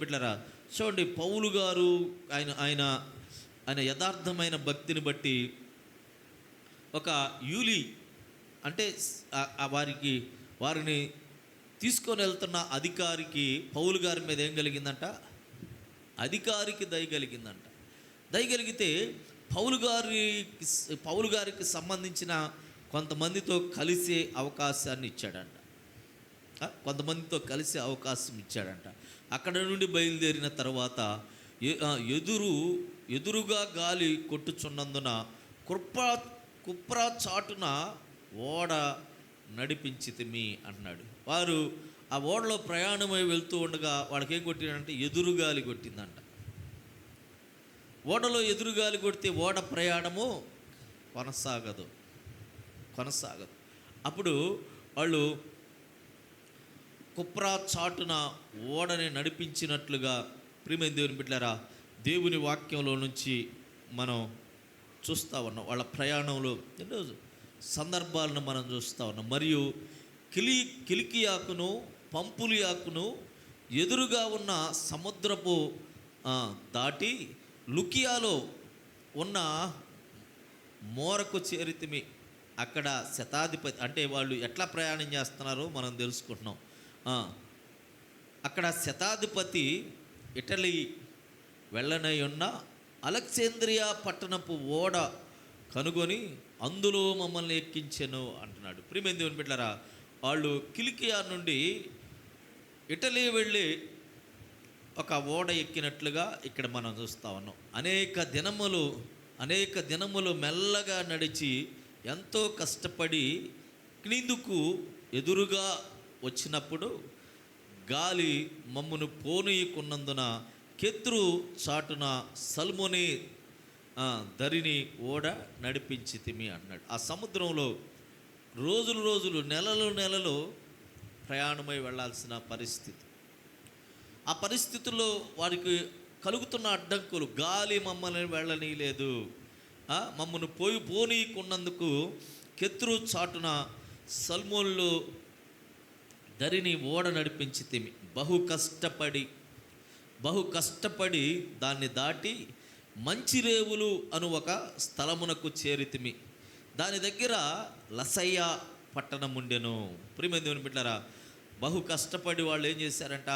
దేవుని బిడ్డలారా, చూడండి పౌలు గారు ఆయన ఆయన ఆయన యథార్థమైన భక్తిని బట్టి ఒక యూలి అంటే వారిని తీసుకొని వెళ్తున్న అధికారికి పౌలు గారి మీద ఏం కలిగిందంట? అధికారికి దయ కలిగిందంట. దయ కలిగితే పౌలు గారికి సంబంధించిన కొంతమందితో కలిసే అవకాశాన్ని ఇచ్చాడంట. కొంతమందితో కలిసే అవకాశం ఇచ్చాడంట. అక్కడ నుండి బయలుదేరిన తర్వాత ఎదురుగా గాలి కొట్టుచున్నందున కుప్రా చాటున ఓడ నడిపించితిమి అంటున్నాడు. వారు ఆ ఓడలో ప్రయాణమై వెళ్తూ ఉండగా వాళ్ళకి ఏం కొట్టిందంటే ఎదురుగాలి కొట్టిందంట. ఓడలో ఎదురుగాలి కొడితే ఓడ ప్రయాణము కొనసాగదు. అప్పుడు వాళ్ళు కుప్రా చాటున ఓడని నడిపించినట్లుగా ప్రియమైన దేవుని బిడ్డలారా, దేవుని వాక్యంలో నుంచి మనం చూస్తూ ఉన్నాం. వాళ్ళ ప్రయాణంలో ఎన్నో సందర్భాలను మనం చూస్తూ ఉన్నాం. మరియు కిలికియాకును పంపులియాకును ఎదురుగా ఉన్న సముద్రపు దాటి లుకియాలో ఉన్న మోరకు చేరితిమి. అక్కడ శతాధిపతి అంటే వాళ్ళు ఎట్లా ప్రయాణం చేస్తున్నారో మనం తెలుసుకుంటున్నాం. అక్కడ శతాధిపతి ఇటలీ వెళ్ళనై ఉన్న అలెగ్జాంద్రియా పట్టణపు ఓడ కనుగొని అందులో మమ్మల్ని ఎక్కించెను అంటున్నాడు. ప్రియమైన దేవుని బిడ్డలారా, వాళ్ళు కిలికియా నుండి ఇటలీ వెళ్ళి ఒక ఓడ ఎక్కినట్లుగా ఇక్కడ మనం చూస్తూ ఉన్నాం. అనేక దినములు మెల్లగా నడిచి ఎంతో కష్టపడి క్రిందుకు ఎదురుగా వచ్చినప్పుడు గాలి మమ్మను పోనీయకున్నందున కెత్రు చాటున సల్మోనే దరిని ఓడ నడిపించితిమి అన్నాడు. ఆ సముద్రంలో రోజులు నెలలు ప్రయాణమై వెళ్ళాల్సిన పరిస్థితి. ఆ పరిస్థితుల్లో వారికి కలుగుతున్న అడ్డంకులు, గాలి మమ్మల్ని వెళ్ళనీయలేదు, మమ్మల్ని పోనీయకున్నందుకు కెత్రు చాటున సల్మోన్లో దరిని ఓడ నడిపించితిమి. బహు కష్టపడి దాన్ని దాటి మంచిరేవులు అను ఒక స్థలమునకు చేరితిమి. దాని దగ్గర లసయ్య పట్టణం ఉండెను. ప్రియమైన దేవుని బిడ్డలారా, బహు కష్టపడి వాళ్ళు ఏం చేశారంట?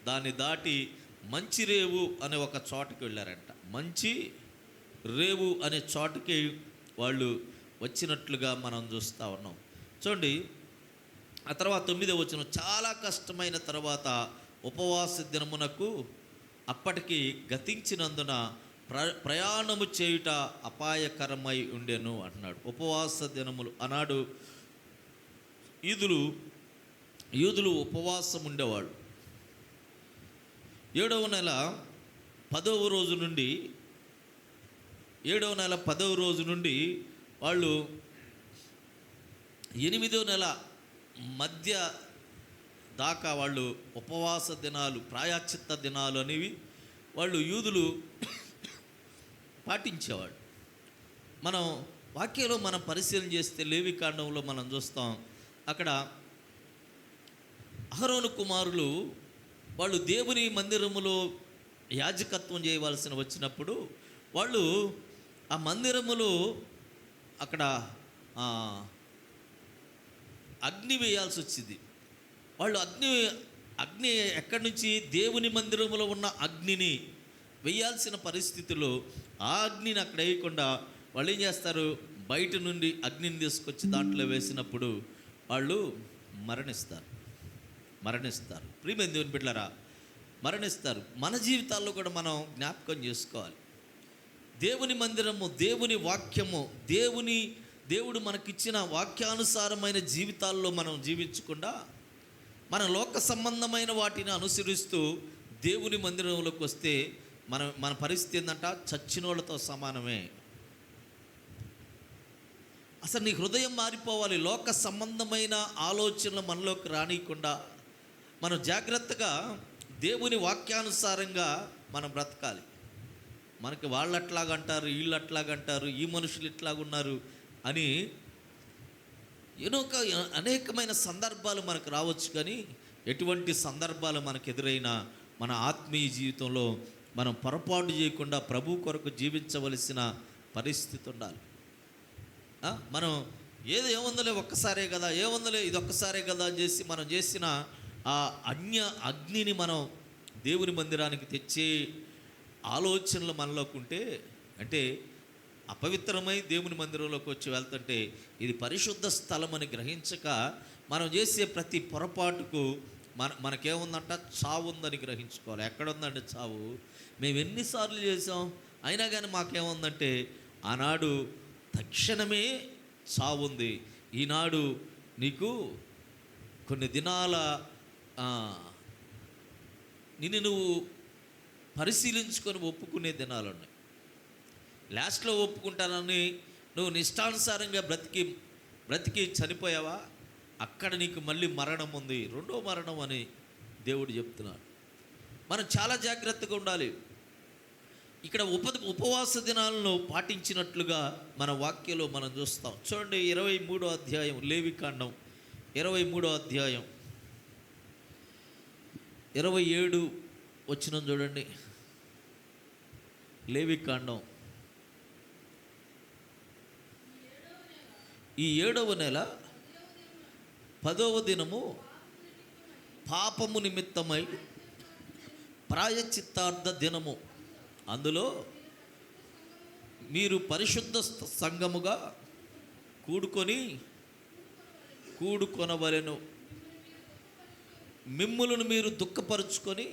దాన్ని దాటి మంచిరేవు అనే ఒక చోటుకి వెళ్ళారంట. మంచి రేవు అనే చోటుకి వాళ్ళు వచ్చినట్లుగా మనం చూస్తూ ఉన్నాం. చూడండి, ఆ తర్వాత 9వ వచనం, చాలా కష్టమైన తర్వాత ఉపవాస దినమునకు అప్పటికి గతించినందున ప్రయాణము చేయుట అపాయకరమై ఉండెను అంటున్నాడు. ఉపవాస దినములు ఆనాడు యూదులు ఉపవాసం ఉండేవాళ్ళు. 7వ నెల 10వ రోజు నుండి వాళ్ళు 8వ నెల మధ్య దాకా వాళ్ళు ఉపవాస దినాలు, ప్రాయశ్చిత్త దినాలు అనేవి వాళ్ళు యూదులు పాటించేవాడు. మనం వాక్యంలో మనం పరిశీలన చేస్తే లేవికాండంలో మనం చూస్తాం. అక్కడ అహరోను కుమారులు వాళ్ళు దేవుని మందిరములో యాజకత్వం చేయవలసిన వచ్చినప్పుడు వాళ్ళు ఆ మందిరములో అక్కడ అగ్ని వేయాల్సి వచ్చింది. వాళ్ళు అగ్ని ఎక్కడి నుంచి? దేవుని మందిరంలో ఉన్న అగ్నిని వేయాల్సిన పరిస్థితిలో ఆ అగ్నిని అక్కడ వేయకుండా వాళ్ళు ఏం చేస్తారు? బయట నుండి అగ్నిని తీసుకొచ్చి దాంట్లో వేసినప్పుడు వాళ్ళు మరణిస్తారు. ప్రియమైన దేవుని బిడ్డలారా, మరణిస్తారు. మన జీవితాల్లో కూడా మనం జ్ఞాపకం చేసుకోవాలి. దేవుని మందిరము, దేవుని వాక్యము, దేవుడు మనకిచ్చిన వాక్యానుసారమైన జీవితాల్లో మనం జీవించకుండా మన లోక సంబంధమైన వాటిని అనుసరిస్తూ దేవుని మందిరంలోకి వస్తే మన పరిస్థితి ఏంటంట? చచ్చినోళ్ళతో సమానమే. అసలు నీ హృదయం మారిపోవాలి. లోక సంబంధమైన ఆలోచనలు మనలోకి రానియకుండా మనం జాగ్రత్తగా దేవుని వాక్యానుసారంగా మనం బ్రతకాలి. మనకి వాళ్ళు అట్లాగంటారు, వీళ్ళు అట్లాగంటారు, ఈ మనుషులు ఇట్లాగున్నారు అని అనేకమైన సందర్భాలు మనకు రావచ్చు. కానీ ఎటువంటి సందర్భాలు మనకు ఎదురైనా మన ఆత్మీయ జీవితంలో మనం పొరపాటు చేయకుండా ప్రభు కొరకు జీవించవలసిన పరిస్థితి ఉండాలి. మనం ఏముందలే ఒక్కసారే కదా, ఏముందలే ఇది ఒక్కసారే కదా అని చేసి మనం చేసిన ఆ అగ్నిని మనం దేవుని మందిరానికి తెచ్చే ఆలోచనలు మనలోకి ఉంటే, అంటే అపవిత్రమై దేవుని మందిరంలోకి వచ్చి వెళ్తుంటే ఇది పరిశుద్ధ స్థలం అని గ్రహించక మనం చేసే ప్రతి పొరపాటుకు మనకేముందంట, చావు ఉందని గ్రహించుకోవాలి. ఎక్కడుందండి చావు? మేము ఎన్నిసార్లు చేసాం, అయినా కానీ మాకేముందంటే ఆనాడు తక్షణమే చావు ఉంది. ఈనాడు నీకు కొన్ని దినాల నిన్ను నువ్వు పరిశీలించుకొని ఒప్పుకునే దినాలు ఉన్నాయి. లాస్ట్లో ఒప్పుకుంటానని నువ్వు నిష్టానుసారంగా బ్రతికి చనిపోయావా, అక్కడ నీకు మళ్ళీ మరణం ఉంది, రెండో మరణం అని దేవుడు చెప్తున్నాడు. మనం చాలా జాగ్రత్తగా ఉండాలి. ఇక్కడ ఉపవాస దినాలను పాటించినట్లుగా మన వాక్యంలో మనం చూస్తాం. చూడండి 23వ అధ్యాయం, లేవికాండం 23వ అధ్యాయం 27 వచనం చూడండి. లేవికాండం ఈ 7వ నెల 10వ దినము పాపము నిమిత్తమై ప్రాయశ్చిత్తార్థ దినము, అందులో మీరు పరిశుద్ధ సంఘముగా కూడుకొనవలెను. మిమ్ములను మీరు దుఃఖపరుచుకొని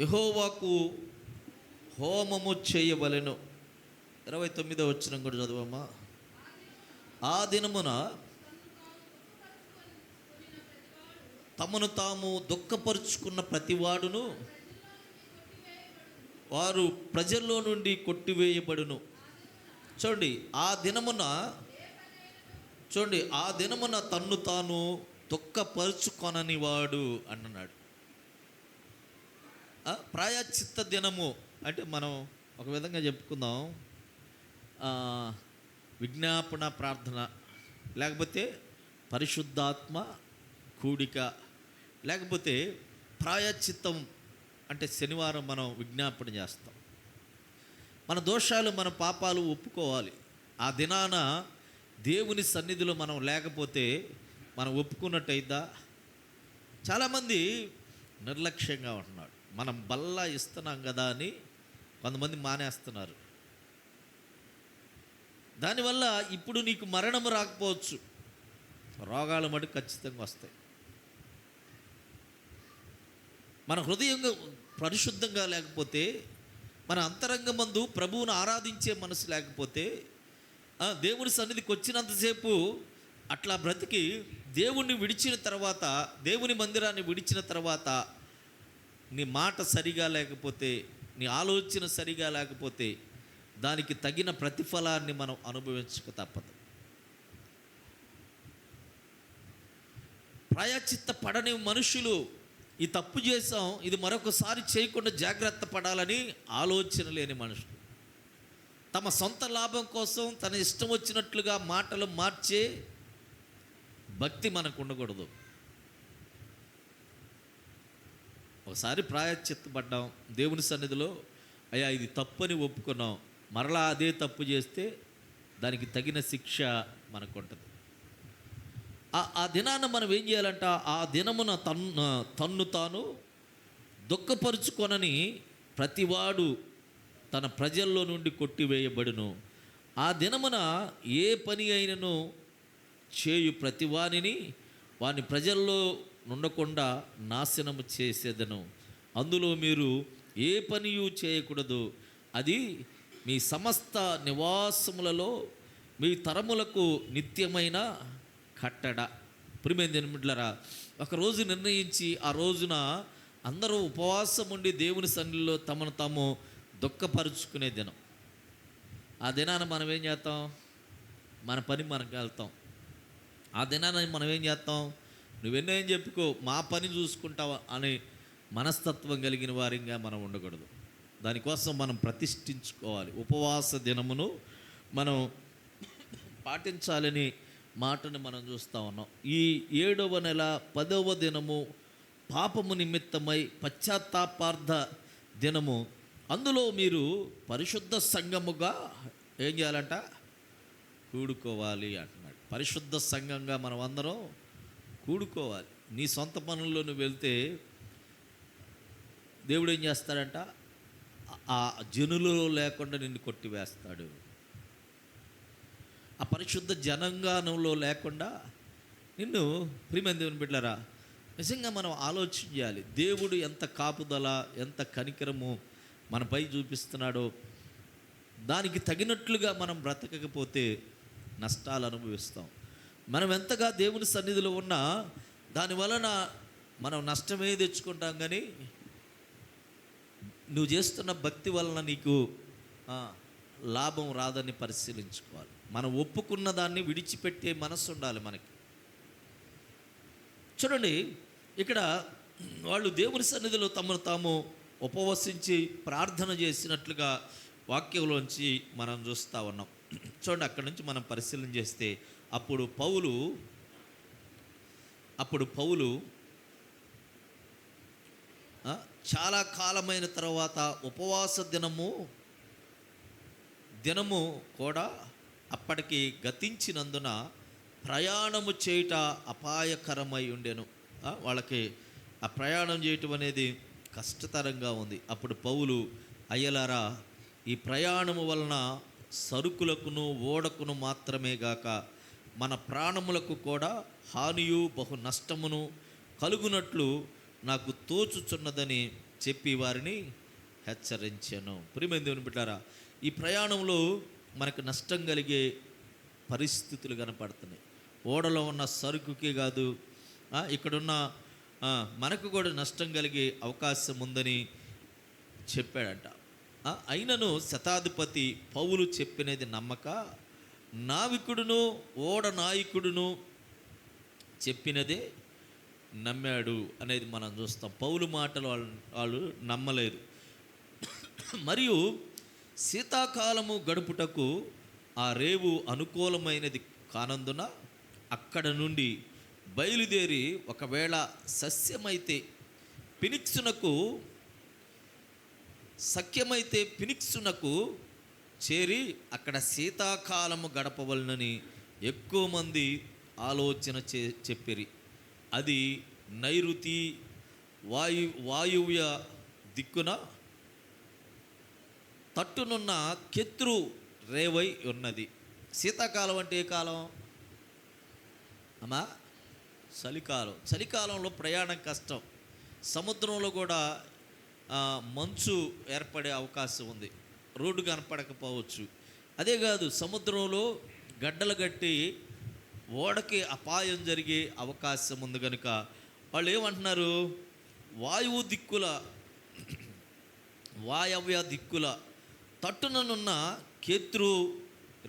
యెహోవాకు హోమము చేయవలెను. 29వ వచనం కూడా చదవమ్మా. ఆ దినమున తమను తాము దుఃఖపరుచుకున్న ప్రతివాడును వారు ప్రజల్లో నుండి కొట్టివేయబడును. చూడండి, ఆ దినమున తన్ను తాను దుఃఖపరుచుకొనని వాడు అన్నాడు. ప్రాయశ్చిత్త దినము అంటే మనం ఒక విధంగా చెప్పుకుందాం, విజ్ఞాపన ప్రార్థన, లేకపోతే పరిశుద్ధాత్మ కూడిక, లేకపోతే ప్రాయశ్చిత్తం అంటే శనివారం మనం విజ్ఞాపన చేస్తాం. మన దోషాలు మన పాపాలు ఒప్పుకోవాలి. ఆ దినాన దేవుని సన్నిధిలో మనం లేకపోతే మనం ఒప్పుకున్నట్టయిద్దా? చాలామంది నిర్లక్ష్యంగా ఉంటున్నాడు. మనం బల్లా ఇస్తున్నాం కదా అని కొంతమంది మానేస్తున్నారు. దానివల్ల ఇప్పుడు నీకు మరణం రాకపోవచ్చు, రోగాలు మటుకు ఖచ్చితంగా వస్తాయి. మన హృదయంగా పరిశుద్ధంగా లేకపోతే, మన అంతరంగమందు ప్రభువును ఆరాధించే మనసు లేకపోతే, దేవుని సన్నిధికి వచ్చినంతసేపు అట్లా బ్రతికి దేవుణ్ణి విడిచిన తర్వాత, దేవుని మందిరాన్ని విడిచిన తర్వాత నీ మాట సరిగా లేకపోతే, నీ ఆలోచన సరిగా లేకపోతే దానికి తగిన ప్రతిఫలాన్ని మనం అనుభవించక తప్పదు. ప్రాయశ్చిత్త పడని మనుషులు ఈ తప్పు చేసాం, ఇది మరొకసారి చేయకుండా జాగ్రత్త పడాలని ఆలోచన లేని మనుషులు, తమ సొంత లాభం కోసం తన ఇష్టం వచ్చినట్లుగా మాటలు మార్చే భక్తి మనకు ఉండకూడదు. ఒకసారి ప్రాయశ్చిత్తపడ్డాం దేవుని సన్నిధిలో, అయ్యా ఇది తప్పని ఒప్పుకున్నాం, మరలా అదే తప్పు చేస్తే దానికి తగిన శిక్ష మనకు ఉంటుంది. ఆ దినాన మనం ఏం చేయాలంట, ఆ దినమున తన్ను తాను దుఃఖపరుచుకొనని ప్రతివాడు తన ప్రజల్లో నుండి కొట్టివేయబడును. ఆ దినమున ఏ పని అయినను చేయు ప్రతివానిని వాని ప్రజల్లో నుండకుండా నాశనము చేసేదను. అందులో మీరు ఏ పనియు చేయకూడదు. అది మీ సమస్త నివాసములలో మీ తరములకు నిత్యమైన కట్టడ. ప్రియమైన ఒకరోజు నిర్ణయించి ఆ రోజున అందరూ ఉపవాసం ఉండి దేవుని సన్నిధిలో తమను తాము దుఃఖపరుచుకునే దినం. ఆ దినాన మనం ఏం చేస్తాం, మన పని మనకు వెళ్తాం. ఆ దినాన మనం ఏం చేస్తాం, నువ్వెన్నో ఏం చెప్పుకో, మా పని చూసుకుంటావా అనే మనస్తత్వం కలిగిన వారిగా మనం ఉండకూడదు. దానికోసం మనం ప్రతిష్ఠించుకోవాలి. ఉపవాస దినమును మనం పాటించాలని మాటను మనం చూస్తూ ఉన్నాం. ఈ 7వ నెల 10వ దినము పాపము నిమిత్తమై పశ్చాత్తాపార్థ దినము, అందులో మీరు పరిశుద్ధ సంఘముగా ఏం చేయాలంట? కూడుకోవాలి అంటున్నాడు. పరిశుద్ధ సంఘంగా మనం అందరం కూడుకోవాలి. నీ సొంత పనుల్లో నువ్వు వెళ్తే దేవుడు ఏం చేస్తాడంట? ఆ జనులలో లేకుండా నిన్ను కొట్టివేస్తాడు. ఆ పరిశుద్ధ జనాంగంలో లేకుండా నిన్ను, ప్రియమైన దేవుని బిడ్డలారా, నిజంగా మనం ఆలోచన చేయాలి. దేవుడు ఎంత కాపుదల, ఎంత కనికరము మనపై చూపిస్తున్నాడో, దానికి తగినట్లుగా మనం బ్రతకకపోతే నష్టాలు అనుభవిస్తాం. మనం ఎంతగా దేవుని సన్నిధిలో ఉన్నా దాని వలన మనం నష్టమే తెచ్చుకుంటాం. కానీ నువ్వు చేస్తున్న భక్తి వలన నీకు లాభం రాదని పరిశీలించుకోవాలి. మనం ఒప్పుకున్న దాన్ని విడిచిపెట్టే మనస్సు ఉండాలి మనకి. చూడండి, ఇక్కడ వాళ్ళు దేవుని సన్నిధిలో తమను తాము ఉపవసించి ప్రార్థన చేసినట్లుగా వాక్యంలోంచి మనం చూస్తూ ఉన్నాం. చూడండి, అక్కడి నుంచి మనం పరిశీలన చేస్తే అప్పుడు పౌలు చాలా కాలమైన తర్వాత ఉపవాస దినము కూడా అప్పటికి గతించినందున ప్రయాణము చేయుట అపాయకరమై ఉండెను. వాళ్ళకి ఆ ప్రయాణం చేయటం అనేది కష్టతరంగా ఉంది. అప్పుడు పౌలు, అయ్యలారా, ఈ ప్రయాణము వలన సరుకులకును ఓడకును మాత్రమే గాక మన ప్రాణములకు కూడా హానియు బహు నష్టమును కలుగునట్లు నాకు తోచుచున్నదని చెప్పి వారిని హెచ్చరించాను. ప్రియమైన దేవుని బిడ్డారా, ఈ ప్రయాణంలో మనకు నష్టం కలిగే పరిస్థితులు కనపడుతున్నాయి. ఓడలో ఉన్న సరుకుకే కాదు, ఇక్కడున్న మనకు కూడా నష్టం కలిగే అవకాశం ఉందని చెప్పాడంట. అయినను శతాధిపతి పౌలు చెప్పినది నమ్మక నావికుడును ఓడ నాయకుడును చెప్పినదే నమ్మాడు అనేది మనం చూస్తాం. పౌలు మాటలు వాళ్ళు నమ్మలేదు. మరియు శీతాకాలము గడుపుటకు ఆ రేవు అనుకూలమైనది కానందున అక్కడ నుండి బయలుదేరి ఒకవేళ సఖ్యమైతే ఫినిక్సునకు చేరి అక్కడ శీతాకాలము గడపవలనని ఎక్కువ మంది ఆలోచన చెప్పిరి. అది నైరుతి వాయువ్య దిక్కున తట్టునున్న కెత్రు రేవై ఉన్నది. శీతాకాలం అంటే ఏ కాలం అమ్మా? చలికాలం. చలికాలంలో ప్రయాణం కష్టం. సముద్రంలో కూడా మంచు ఏర్పడే అవకాశం ఉంది. రోడ్డు కనపడకపోవచ్చు. అదే కాదు, సముద్రంలో గడ్డలు కట్టి ఓడకి అపాయం జరిగే అవకాశం ఉంది. కనుక వాళ్ళు ఏమంటున్నారు? వాయవ్య దిక్కుల తట్టుననున్న కేత్రు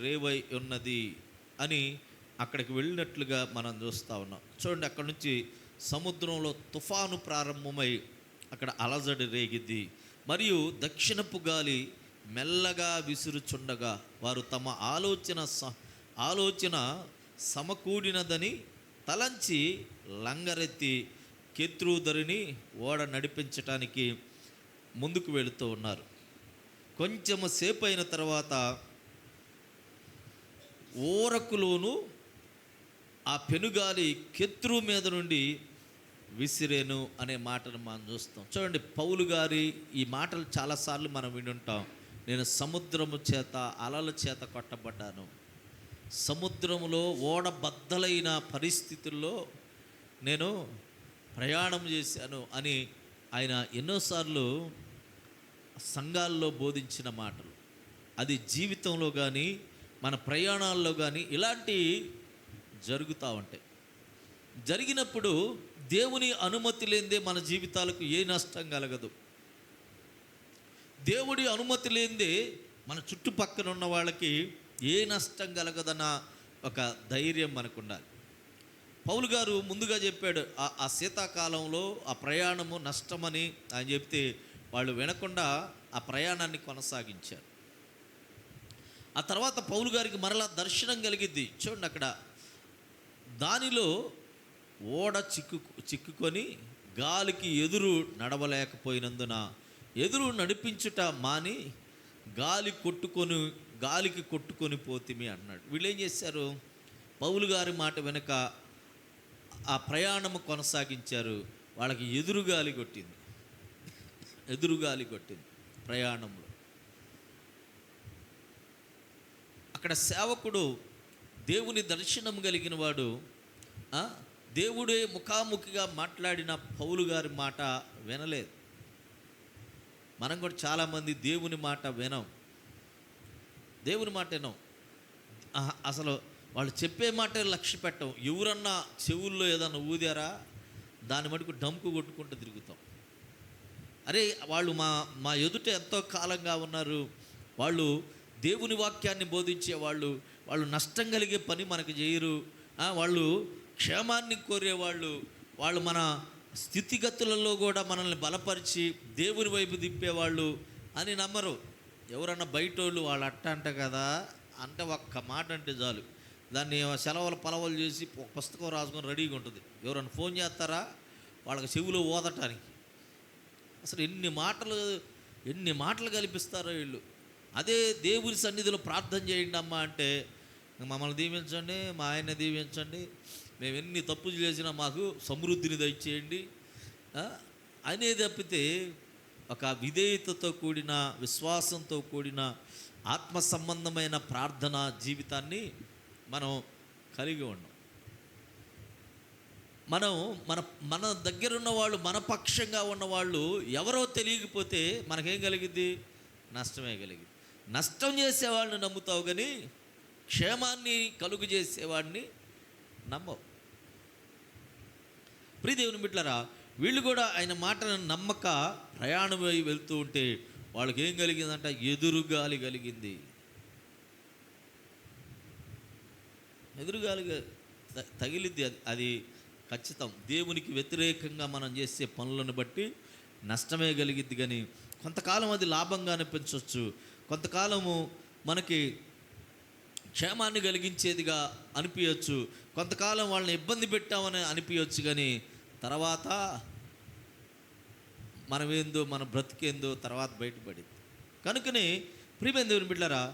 రేవై ఉన్నది అని అక్కడికి వెళ్ళినట్లుగా మనం చూస్తూ ఉన్నాం. చూడండి, అక్కడ నుంచి సముద్రంలో తుఫాను ప్రారంభమై అక్కడ అలజడి రేగిద్ది. మరియు దక్షిణపు గాలి మెల్లగా విసురుచుండగా వారు తమ ఆలోచన సమకూడినదని తలంచి లంగరెత్తి కెత్రుధరిని ఓడ నడిపించటానికి ముందుకు వెళుతూ ఉన్నారు. కొంచెము సేపు అయిన తర్వాత ఓరకులోను ఆ పెనుగాలి కెత్రు మీద నుండి విసిరేను అనే మాటను మనం చూస్తాం. చూడండి, పౌలు గారి ఈ మాటలు చాలాసార్లు మనం వినుంటాం. నేను సముద్రము చేత అలల చేత కొట్టబడ్డాను, సముద్రములో ఓడ బద్దలైన పరిస్థితుల్లో నేను ప్రయాణం చేశాను అని ఆయన ఎన్నోసార్లు సంఘాల్లో బోధించిన మాటలు. అది జీవితంలో కానీ మన ప్రయాణాల్లో కానీ ఇలాంటి జరుగుతూ ఉంటాయి. జరిగినప్పుడు దేవుని అనుమతి లేనిదే మన జీవితాలకు ఏ నష్టం కలగదు. దేవుడి అనుమతి లేనిదే మన చుట్టుపక్కల ఉన్న వాళ్ళకి ఏ నష్టం కలగదన్న ఒక ధైర్యం మనకు ఉండాలి. పౌలు గారు ముందుగా చెప్పాడు, ఆ శీతాకాలంలో ఆ ప్రయాణము నష్టమని ఆయన చెప్తే వాళ్ళు వినకుండా ఆ ప్రయాణాన్ని కొనసాగించారు. ఆ తర్వాత పౌలు గారికి మరలా దర్శనం కలిగిద్ది. చూడండి, అక్కడ దానిలో ఓడ చిక్కుకొని గాలికి ఎదురు నడవలేకపోయినందున ఎదురు నడిపించుట మాని గాలికి కొట్టుకొని పోతిమి అన్నాడు. వీళ్ళు ఏం చేశారు? పౌలు గారి మాట వెనుక ఆ ప్రయాణము కొనసాగించారు. వాళ్ళకి ఎదురుగాలి కొట్టింది ప్రయాణంలో. అక్కడ సేవకుడు దేవుని దర్శనం కలిగిన వాడు, దేవుడే ముఖాముఖిగా మాట్లాడిన పౌలు గారి మాట వినలేదు. మనం కూడా చాలామంది దేవుని మాట వినం. అసలు వాళ్ళు చెప్పే మాట లక్ష్య పెట్టం. ఎవరన్నా చెవుల్లో ఏదన్నా ఊదారా దాని మటుకు డంకు కొట్టుకుంటూ తిరుగుతాం. అరే వాళ్ళు మా ఎదుట ఎంతో కాలంగా ఉన్నారు, వాళ్ళు దేవుని వాక్యాన్ని బోధించే వాళ్ళు నష్టం కలిగే పని మనకు చేయరు, వాళ్ళు క్షేమాన్ని కోరేవాళ్ళు, వాళ్ళు మన స్థితిగతులలో కూడా మనల్ని బలపరిచి దేవుని వైపు తిప్పేవాళ్ళు అని నమ్మరు. ఎవరన్నా బయటోళ్ళు వాళ్ళు అంట కదా అంటే ఒక్క మాట అంటే చాలు, దాన్ని సెలవులు పలవలు చేసి ఒక పుస్తకం రాసుకొని రెడీగా ఉంటుంది. ఎవరైనా ఫోన్ చేస్తారా వాళ్ళకి చెవులో ఓదటానికి. అసలు ఎన్ని మాటలు కల్పిస్తారో వీళ్ళు. అదే దేవుని సన్నిధిలో ప్రార్థన చేయండి అమ్మా అంటే, మమ్మల్ని దీవించండి, మా ఆయన దీవించండి, మేము ఎన్ని తప్పులు చేసినా మాకు సమృద్ధిని దయచేయండి అనేది తప్పితే ఒక విధేయతతో కూడిన, విశ్వాసంతో కూడిన, ఆత్మ సంబంధమైన ప్రార్థన జీవితాన్ని మనం కలిగి ఉన్నాం. మన దగ్గర ఉన్న వాళ్ళు, మన పక్షంగా ఉన్నవాళ్ళు ఎవరో తెలియకపోతే మనకేం కలిగిద్ది? నష్టమే కలిగింది. నష్టం చేసేవాడిని నమ్ముతావు కానీ క్షేమాన్ని కలుగు చేసేవాడిని నమ్మవు. ప్రియ దేవుని బిడ్డలారా, వీళ్ళు కూడా ఆయన మాటను నమ్మక ప్రయాణం వెళ్తూ ఉంటే వాళ్ళకి ఏం కలిగిందంట? ఎదురుగాలి కలిగింది. ఎదురుగాలి తగిలిద్ది. అది ఖచ్చితం. దేవునికి వ్యతిరేకంగా మనం చేసే పనులను బట్టి నష్టమే కలిగిద్ది. కానీ కొంతకాలం అది లాభంగా అనిపించవచ్చు, కొంతకాలము మనకి క్షేమాన్ని కలిగించేదిగా అనిపించవచ్చు, కొంతకాలం వాళ్ళని ఇబ్బంది పెట్టామని అనిపించవచ్చు. కానీ తర్వాత మనమేందో, మన బ్రతికేందో తర్వాత బయటపడింది. కనుకనే ప్రియమైన దేవుని బిడ్డలారా,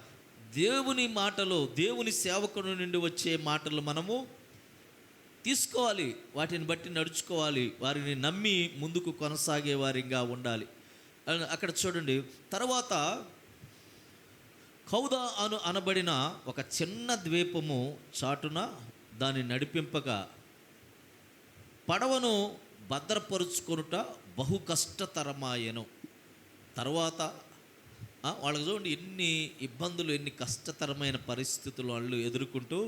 దేవుని మాటలు, దేవుని సేవకుని నుండి వచ్చే మాటలు మనము తీసుకోవాలి, వాటిని బట్టి నడుచుకోవాలి, వారిని నమ్మి ముందుకు కొనసాగే వారిగా ఉండాలి. అక్కడ చూడండి, తర్వాత కౌదా అనబడిన ఒక చిన్న ద్వీపము చాటున దాన్ని నడిపింపగా పడవను భద్రపరుచుకొనుట బహు కష్టతరమాయను. తర్వాత వాళ్ళకి చూడండి ఎన్ని ఇబ్బందులు, ఎన్ని కష్టతరమైన పరిస్థితులు వాళ్ళు ఎదుర్కొంటూ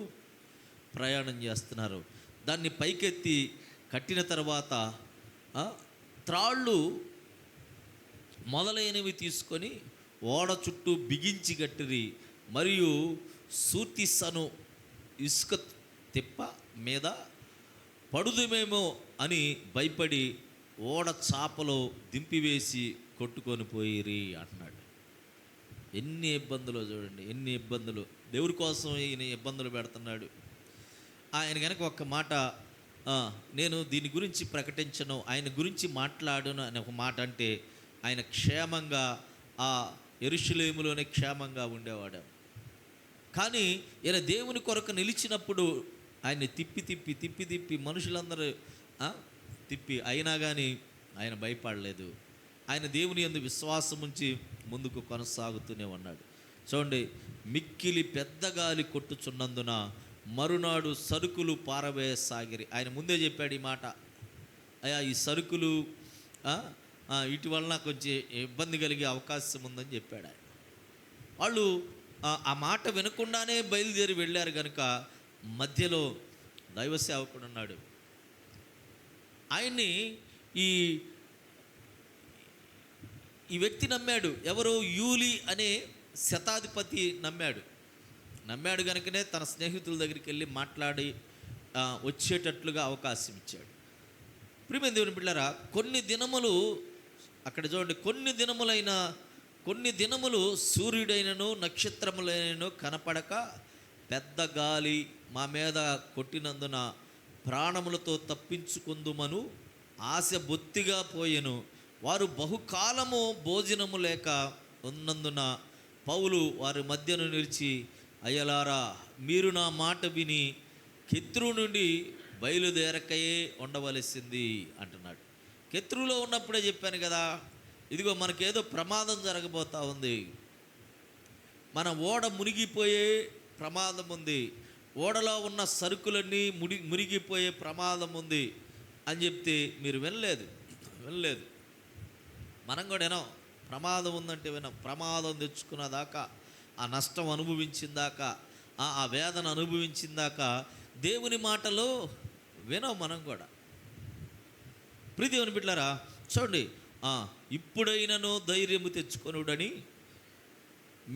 ప్రయాణం చేస్తున్నారు. దాన్ని పైకెత్తి కట్టిన తర్వాత త్రాళ్ళు మొదలైనవి తీసుకొని ఓడ చుట్టూ బిగించి కట్టిరి. మరియు సూతిసను ఇసుక తిప్ప మీద పడుదుమేమో అని భయపడి ఓడ చాపలో దింపివేసి కొట్టుకొని పోయిరి అంటున్నాడు. ఎన్ని ఇబ్బందులు చూడండి, ఎన్ని ఇబ్బందులు. దేవుడి కోసం ఈయన ఇబ్బందులు పెడుతున్నాడు. ఆయన కనుక ఒక్క మాట, నేను దీని గురించి ప్రకటించను, ఆయన గురించి మాట్లాడను అని ఒక మాట అంటే ఆయన క్షేమంగా ఆ యెరూషలేములోనే క్షేమంగా ఉండేవాడు. కానీ ఈయన దేవుని కొరకు నిలిచినప్పుడు ఆయన్ని తిప్పి మనుషులందరూ తిప్పి అయినా కానీ ఆయన భయపడలేదు. ఆయన దేవుని యందు విశ్వాసం ఉంచి ముందుకు కొనసాగుతూనే ఉన్నాడు. చూడండి, మిక్కిలి పెద్ద గాలి కొట్టుచున్నందున మరునాడు సరుకులు పారవేయసాగిరి. ఆయన ముందే చెప్పాడు ఈ మాట, అయ్యా ఈ సరుకులు ఇటు వలన కొంచెం ఇబ్బంది కలిగే అవకాశం ఉందని చెప్పాడు ఆయన. వాళ్ళు ఆ మాట వినకుండానే బయలుదేరి వెళ్ళారు కనుక మధ్యలో దైవ సేవకుడు ఉన్నాడు. ఆయన్ని ఈ వ్యక్తి నమ్మాడు. ఎవరు? యూలి అనే శతాధిపతి నమ్మాడు కనుకనే తన స్నేహితుల దగ్గరికి వెళ్ళి మాట్లాడి వచ్చేటట్లుగా అవకాశం ఇచ్చాడు. ప్రియమైన దేవుని బిడ్డలారా, కొన్ని దినములు అక్కడ చూడండి, కొన్ని దినములు సూర్యుడైనను నక్షత్రములైనను కనపడక పెద్ద గాలి మా మీద కొట్టినందున ప్రాణములతో తప్పించుకుందుమను ఆశ బొత్తిగా పోయెను. వారు బహుకాలము భోజనము లేక ఉన్నందున పౌలు వారి మధ్యను నిలిచి, అయ్యలారా, మీరు నా మాట విని కెత్రు నుండి బయలుదేరకయే ఉండవలసింది అంటున్నాడు. కెత్రులో ఉన్నప్పుడే చెప్పాను కదా, ఇదిగో మనకేదో ప్రమాదం జరగబోతా ఉంది, మన ఓడ మునిగిపోయే ప్రమాదం ఉంది, ఓడలో ఉన్న సరుకులన్నీ మునిగిపోయే ప్రమాదం ఉంది అని చెప్తే మీరు వినలేదు. మనం కూడా వినాం. ప్రమాదం ఉందంటే వినాం. ప్రమాదం తెచ్చుకున్న దాకా, ఆ నష్టం అనుభవించిన దాకా, ఆ వేదన అనుభవించిన దాకా దేవుని మాటలు వినాం మనం కూడా. ప్రియ దేవుని బిడ్డలారా, చూడండి, ఇప్పుడైనను ధైర్యము తెచ్చుకొనుడని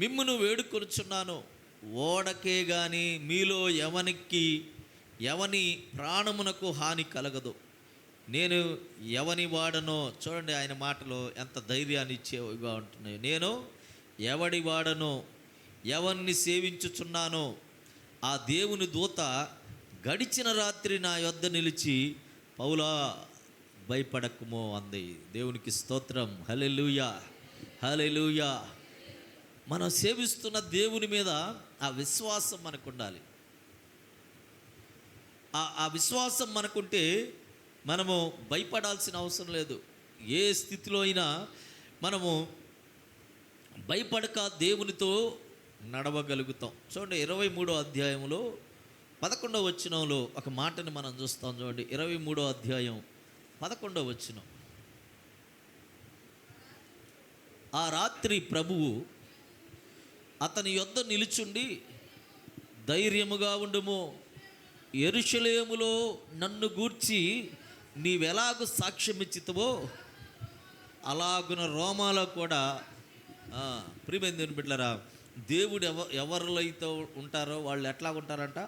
మిమ్మును వేడుకొనుచున్నాను. ఓడకే గాని మీలో ఎవని ప్రాణమునకు హాని కలగదు. నేను ఎవని వాడనో, చూడండి ఆయన మాటలో ఎంత ధైర్యాన్ని ఇచ్చేవిగా ఉంటున్నాయి. నేను ఎవడి వాడనో, ఎవరిని సేవించుచున్నానో ఆ దేవుని దూత గడిచిన రాత్రి నా యొద్ద నిలిచి, పౌలా భయపడకుమో అంది. దేవునికి స్తోత్రం. హల్లెలూయా, హల్లెలూయా. మనం సేవిస్తున్న దేవుని మీద ఆ విశ్వాసం మనకు ఉండాలి. ఆ విశ్వాసం మనకుంటే మనము భయపడాల్సిన అవసరం లేదు. ఏ స్థితిలో అయినా మనము భయపడక దేవునితో నడవగలుగుతాం. చూడండి, 23వ అధ్యాయంలో 11వ వచనంలో ఒక మాటని మనం చూస్తాం. చూడండి, 23వ అధ్యాయం 11వ వచనం. ఆ రాత్రి ప్రభువు అతని యొద్ద నిలుచుండి, ధైర్యముగా ఉండుము, యెరూషలేములో నన్ను గూర్చి నీవెలాగు సాక్ష్యమిచ్చితవో అలాగున రోమాలో కూడా. ప్రియమైన దేవుని బిడ్డలారా, దేవుడు ఎవరిలో అయితే ఉంటారో వాళ్ళు ఎట్లా ఉంటారంట?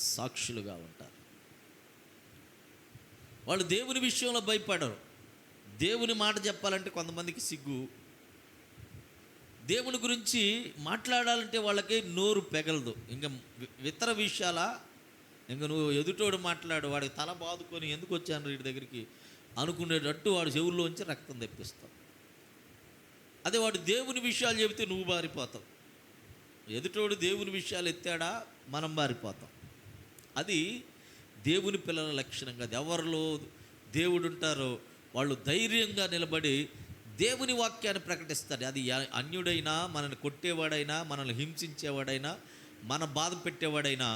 సాక్షులుగా ఉంటారు. వాళ్ళు దేవుని విషయంలో భయపడరు. దేవుని మాట చెప్పాలంటే కొంతమందికి సిగ్గు. దేవుని గురించి మాట్లాడాలంటే వాళ్ళకి నోరు పెగలదు. ఇంకా ఇతర విషయాల ఇంకా నువ్వు ఎదుటోడు మాట్లాడు, వాడికి తల బాదుకొని ఎందుకు వచ్చాను వీడి దగ్గరికి అనుకునేటట్టు వాడు చెవుల్లోంచి రక్తం తెప్పిస్తావు. అదే వాడు దేవుని విషయాలు చెబితే నువ్వు బారిపోతావు. ఎదుటోడు దేవుని విషయాలు ఎత్తాడా మనం బారిపోతాం. అది దేవుని పిల్లల లక్షణం కాదు. ఎవరిలో దేవుడు ఉంటారో వాళ్ళు ధైర్యంగా నిలబడి దేవుని వాక్యాన్ని ప్రకటిస్తారు. అది అన్యుడైనా, మనల్ని కొట్టేవాడైనా, మనల్ని హింసించేవాడైనా, మన బాధ పెట్టేవాడైనా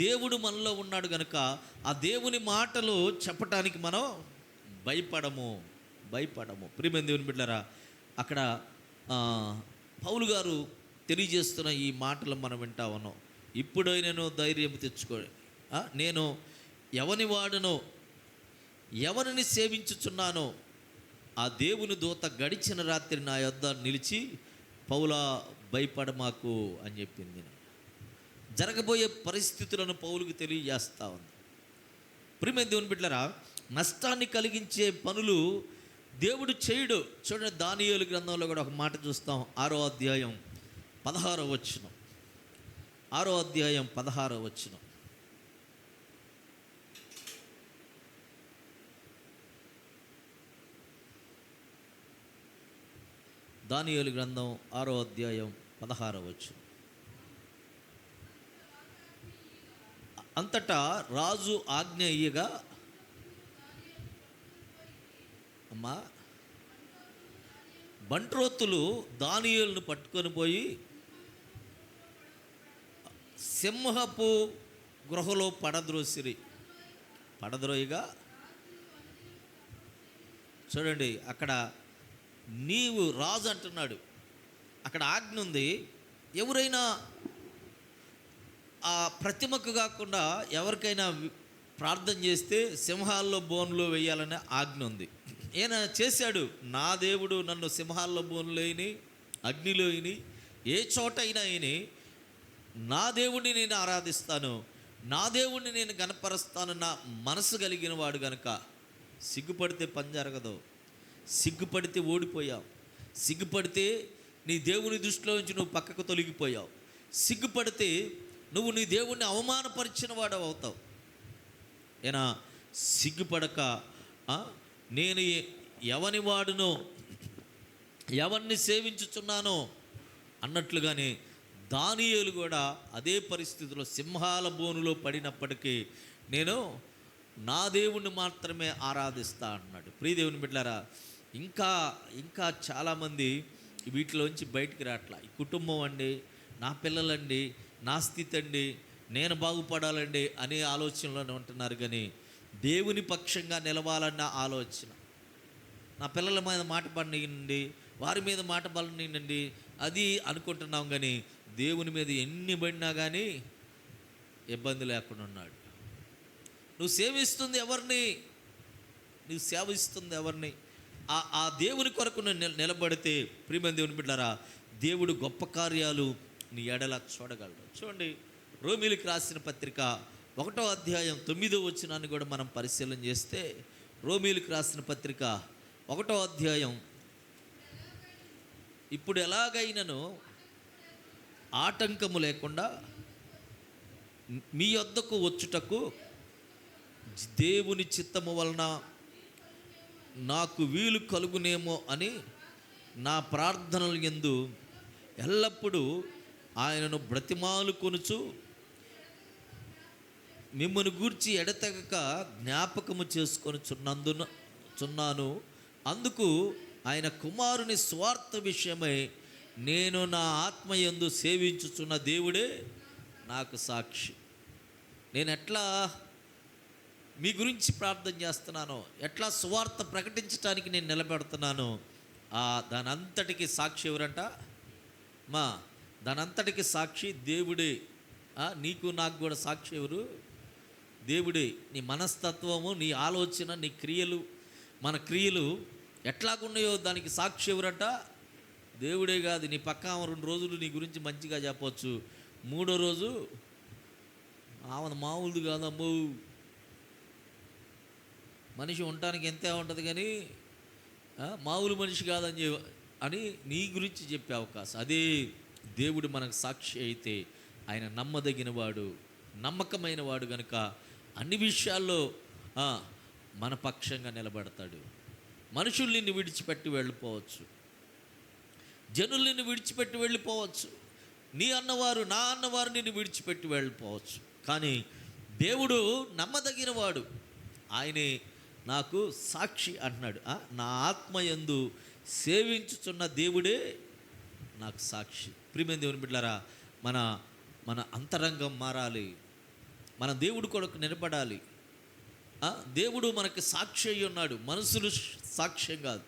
దేవుడు మనలో ఉన్నాడు కనుక ఆ దేవుని మాటలు చెప్పటానికి మనం భయపడము. ప్రియమైన దేవుని బిడ్డలారా, అక్కడ పౌలు గారు తెలియజేస్తున్న ఈ మాటలు మనం వింటా ఉన్నాం. ఇప్పుడైనా ధైర్యం తెచ్చుకోండి. నేను ఎవని వాడనో, ఎవరిని సేవించుచున్నానో ఆ దేవుని దూత గడిచిన రాత్రి నా యొద్ద నిలిచి, పౌలా భయపడమాకు అని చెప్పింది. జరగబోయే పరిస్థితులను పౌలుకి తెలియజేస్తూ ఉంది. ప్రియమైన దేవుని బిడ్డలారా, నష్టాన్ని కలిగించే పనులు దేవుడు చేయడు. చూడండి, దానియేలు గ్రంథంలో కూడా ఒక మాట చూస్తాం. 6వ అధ్యాయం 16వ వచనం. 6వ అధ్యాయం 16వ వచనం. దానియేలు గ్రంథం 6వ అధ్యాయం 16వ వచనం. అంతటా రాజు ఆజ్ఞ ఇయ్యగా, అమ్మా, బంట్రోతులు దానియేలును పట్టుకొని పోయి సింహపు గృహలో పడద్రోయిగా. చూడండి, అక్కడ నీవు రాజు అంటున్నాడు, అక్కడ ఆజ్ఞ ఉంది. ఎవరైనా ఆ ప్రతిమకు కాకుండా ఎవరికైనా ప్రార్థన చేస్తే సింహాల్లో బోన్లో వేయాలనే ఆజ్ఞ ఉంది. ఈయన చేశాడు, నా దేవుడు నన్ను సింహాల్లో బోన్లో అయిని, అగ్నిలో అయిని, ఏ చోట అయినా అయిని, నా దేవుడిని నేను ఆరాధిస్తాను, నా దేవుడిని నేను గణపరుస్తాను, నా మనసు కలిగిన వాడు గనుక. సిగ్గుపడితే పని జరగదు. సిగ్గుపడితే ఓడిపోయావు. సిగ్గుపడితే నీ దేవుని దృష్టిలో నుంచి నువ్వు పక్కకు తొలగిపోయావు. సిగ్గుపడితే నువ్వు నీ దేవుణ్ణి అవమానపరిచిన వాడు అవుతావు. ఏనా సిగ్గుపడక నేను ఎవని వాడునో, ఎవరిని సేవించుచున్నానో అన్నట్లుగానే దానియేలు కూడా అదే పరిస్థితిలో సింహాల బోనులో పడినప్పటికీ నేను నా దేవుణ్ణి మాత్రమే ఆరాధిస్తా అన్నాడు. ప్రియదేవుని బిడ్డలారా, ఇంకా ఇంకా చాలామంది వీటిలోంచి బయటికి రావట్లా. ఈ కుటుంబం అండి, నా పిల్లలండి, నా స్థితి అండి, నేను బాగుపడాలండి అనే ఆలోచనలోనే ఉంటున్నారు. కానీ దేవుని పక్షంగా నిలవాలన్న ఆలోచన, నా పిల్లల మీద మాట పడినండి, వారి మీద మాట పడినండి అది అనుకుంటున్నాం. కానీ దేవుని మీద ఎన్ని పడినా కానీ ఇబ్బంది లేకుండా ఉన్నాడు. నువ్వు సేవిస్తుంది ఎవరిని? నువ్వు సేవిస్తుంది ఎవరిని? ఆ దేవుని కొరకు నువ్వు నిలబడితే ప్రియమైన దేవుని బిడ్డలారా, దేవుడు గొప్ప కార్యాలు నీ ఎడల చూడగలడు. చూడండి, రోమీయులకు రాసిన పత్రిక 1వ అధ్యాయం 9వ వచనాన్ని కూడా మనం పరిశీలన చేస్తే, రోమీయులకు రాసిన పత్రిక 1వ అధ్యాయం, ఇప్పుడు ఎలాగైనను ఆటంకము లేకుండా మీ వద్దకు వచ్చుటకు దేవుని చిత్తము వలన నాకు వీలు కలుగునేమో అని నా ప్రార్థనల యందు ఎల్లప్పుడూ ఆయనను బ్రతిమాలు కొనుచు మిమ్మల్ని గూర్చి ఎడతెగక జ్ఞాపకము చేసుకొని చున్నాను. అందుకు ఆయన కుమారుని స్వార్థ విషయమై నేను నా ఆత్మయందు సేవించుచున్న దేవుడే నాకు సాక్షి. నేను ఎట్లా మీ గురించి ప్రార్థన చేస్తున్నాను, ఎట్లా సువార్త ప్రకటించడానికి నేను నిలబెడుతున్నాను, దానంతటికి సాక్షి ఎవరంట? దానంతటికి సాక్షి దేవుడే. నీకు నాకు కూడా సాక్షి ఎవరు? దేవుడే. నీ మనస్తత్వము, నీ ఆలోచన, నీ క్రియలు, మన క్రియలు ఎట్లాగున్నాయో దానికి సాక్షి ఎవరంట? దేవుడే. కాదు, నీ పక్క 2 రోజులు నీ గురించి మంచిగా చెప్పవచ్చు, 3వ రోజు ఆమె మామూలుది కాదమ్మో, మనిషి ఉండటానికి ఎంతే ఉంటుంది కానీ మామూలు మనిషి కాదని అని నీ గురించి చెప్పే అవకాశం. అదే దేవుడు మనకు సాక్షి అయితే ఆయన నమ్మదగిన వాడు, నమ్మకమైన వాడు కనుక అన్ని విషయాల్లో మన పక్షంగా నిలబడతాడు. మనుషులు నిన్ను విడిచిపెట్టి వెళ్ళిపోవచ్చు, జనులు నిన్ను విడిచిపెట్టి వెళ్ళిపోవచ్చు, నీ అన్నవారు నా అన్నవారు నిన్ను విడిచిపెట్టి వెళ్ళిపోవచ్చు. కానీ దేవుడు నమ్మదగిన వాడు, ఆయనే నాకు సాక్షి అంటున్నాడు. నా ఆత్మయందు సేవించుచున్న దేవుడే నాకు సాక్షి. ప్రియమైన దేవుని బిడ్డలారా, మన అంతరంగం మారాలి, మన దేవుడు కొరకు నిలబడాలి. దేవుడు మనకి సాక్షి అయి ఉన్నాడు, మనుషులు సాక్ష్యం కాదు.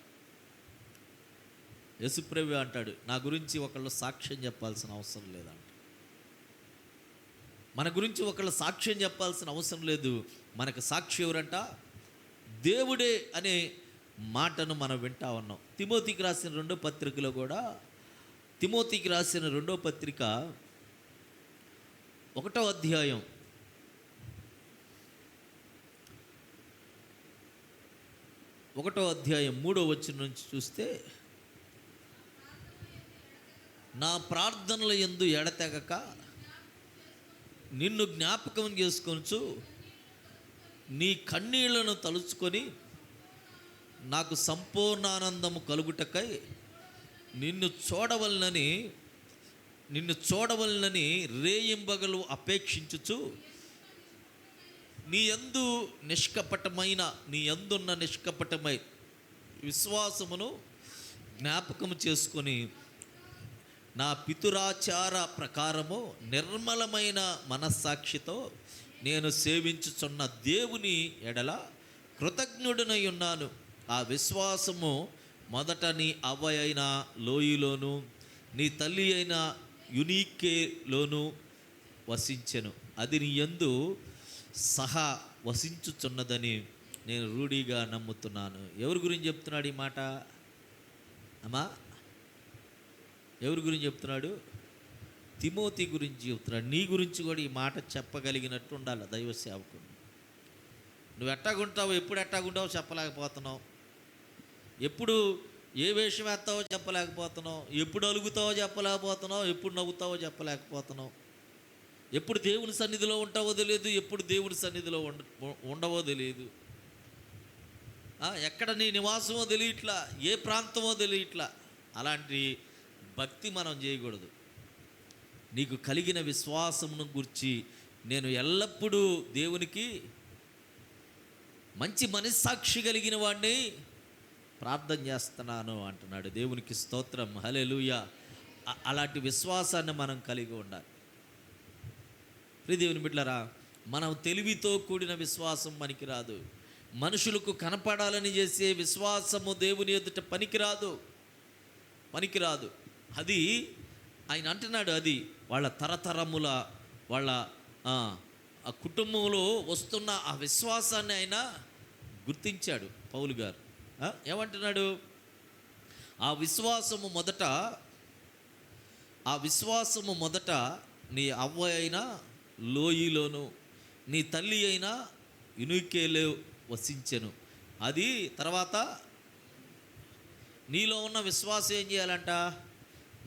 యేసుప్రభు అంటాడు, నా గురించి ఒకళ్ళు సాక్ష్యం చెప్పాల్సిన అవసరం లేదంట. మన గురించి ఒకళ్ళు సాక్ష్యం చెప్పాల్సిన అవసరం లేదు. మనకు సాక్షి ఎవరంట? దేవుడే అనే మాటను మనం వింటా ఉన్నాం. తిమోతికి రాసిన 2వ పత్రికలో కూడా, తిమోతికి రాసిన 2వ పత్రిక 1వ అధ్యాయం 3వ వచనం నుంచి చూస్తే, నా ప్రార్థనల యందు ఎడతెగక నిన్ను జ్ఞాపకం చేసుకొనుచు నీ కన్నీళ్లను తలుచుకొని నాకు సంపూర్ణ ఆనందము కలుగుటకై నిన్ను చూడవలనని రేయింబగలు అపేక్షించుచు నీ యందున్న నిష్కపటమై విశ్వాసమును జ్ఞాపకము చేసుకొని నా పితురాచార ప్రకారము నిర్మలమైన మనస్సాక్షితో నేను సేవించుచున్న దేవుని ఎడల కృతజ్ఞుడనై ఉన్నాను. ఆ విశ్వాసము మొదట నీ అవ్వ అయిన లోయలోను నీ తల్లి అయిన యునీకేలోను వసించెను. అది నీ యందు సహా వసించుచున్నదని నేను రూఢిగా నమ్ముతున్నాను. ఎవరి గురించి చెప్తున్నాడు ఈ మాట? అమ్మా, ఎవరి గురించి చెప్తున్నాడు? తిమోతి గురించి చెప్తున్నాడు. నీ గురించి కూడా ఈ మాట చెప్పగలిగినట్టు ఉండాలి దైవ సేవకుడు. నువ్వు ఎట్టాగుంటావు, ఎప్పుడు ఎట్టాగుంటావో చెప్పలేకపోతున్నావు, ఎప్పుడు ఏ వేషం వేస్తావో చెప్పలేకపోతున్నావు, ఎప్పుడు అలుగుతావో చెప్పలేకపోతున్నావు, ఎప్పుడు నవ్వుతావో చెప్పలేకపోతున్నావు, ఎప్పుడు దేవుని సన్నిధిలో ఉంటావో తెలియదు, ఎప్పుడు దేవుని సన్నిధిలో ఉండవో తెలియదు. ఎక్కడ నీ నివాసమో తెలియట్లా, ఏ ప్రాంతమో తెలియట్లా. అలాంటి భక్తి మనం చేయకూడదు. నీకు కలిగిన విశ్వాసమును గురించి నేను ఎల్లప్పుడూ దేవునికి మంచి మనస్సాక్షి కలిగిన వాడిని ప్రార్థన చేస్తున్నాను అంటున్నాడు. దేవునికి స్తోత్రం, హల్లెలూయా. అలాంటి విశ్వాసాన్ని మనం కలిగి ఉండాలి. ప్రియ దేవుని బిడ్డలారా, మనం తెలివితో కూడిన విశ్వాసం పనికిరాదు. మనుషులకు కనపడాలని చేసే విశ్వాసము దేవుని ఎదుట పనికిరాదు. అది ఆయన అంటున్నాడు, అది వాళ్ళ తరతరముల వాళ్ళ ఆ కుటుంబంలో వస్తున్న ఆ విశ్వాసాన్ని ఆయన గుర్తించాడు. పౌలు గారు ఏమంటున్నాడు, ఆ విశ్వాసము మొదట నీ అవ్వ అయినా లోయలోను, నీ తల్లి అయినా యునికేలో వసించెను. అది తర్వాత నీలో ఉన్న విశ్వాసం ఏం చేయాలంట,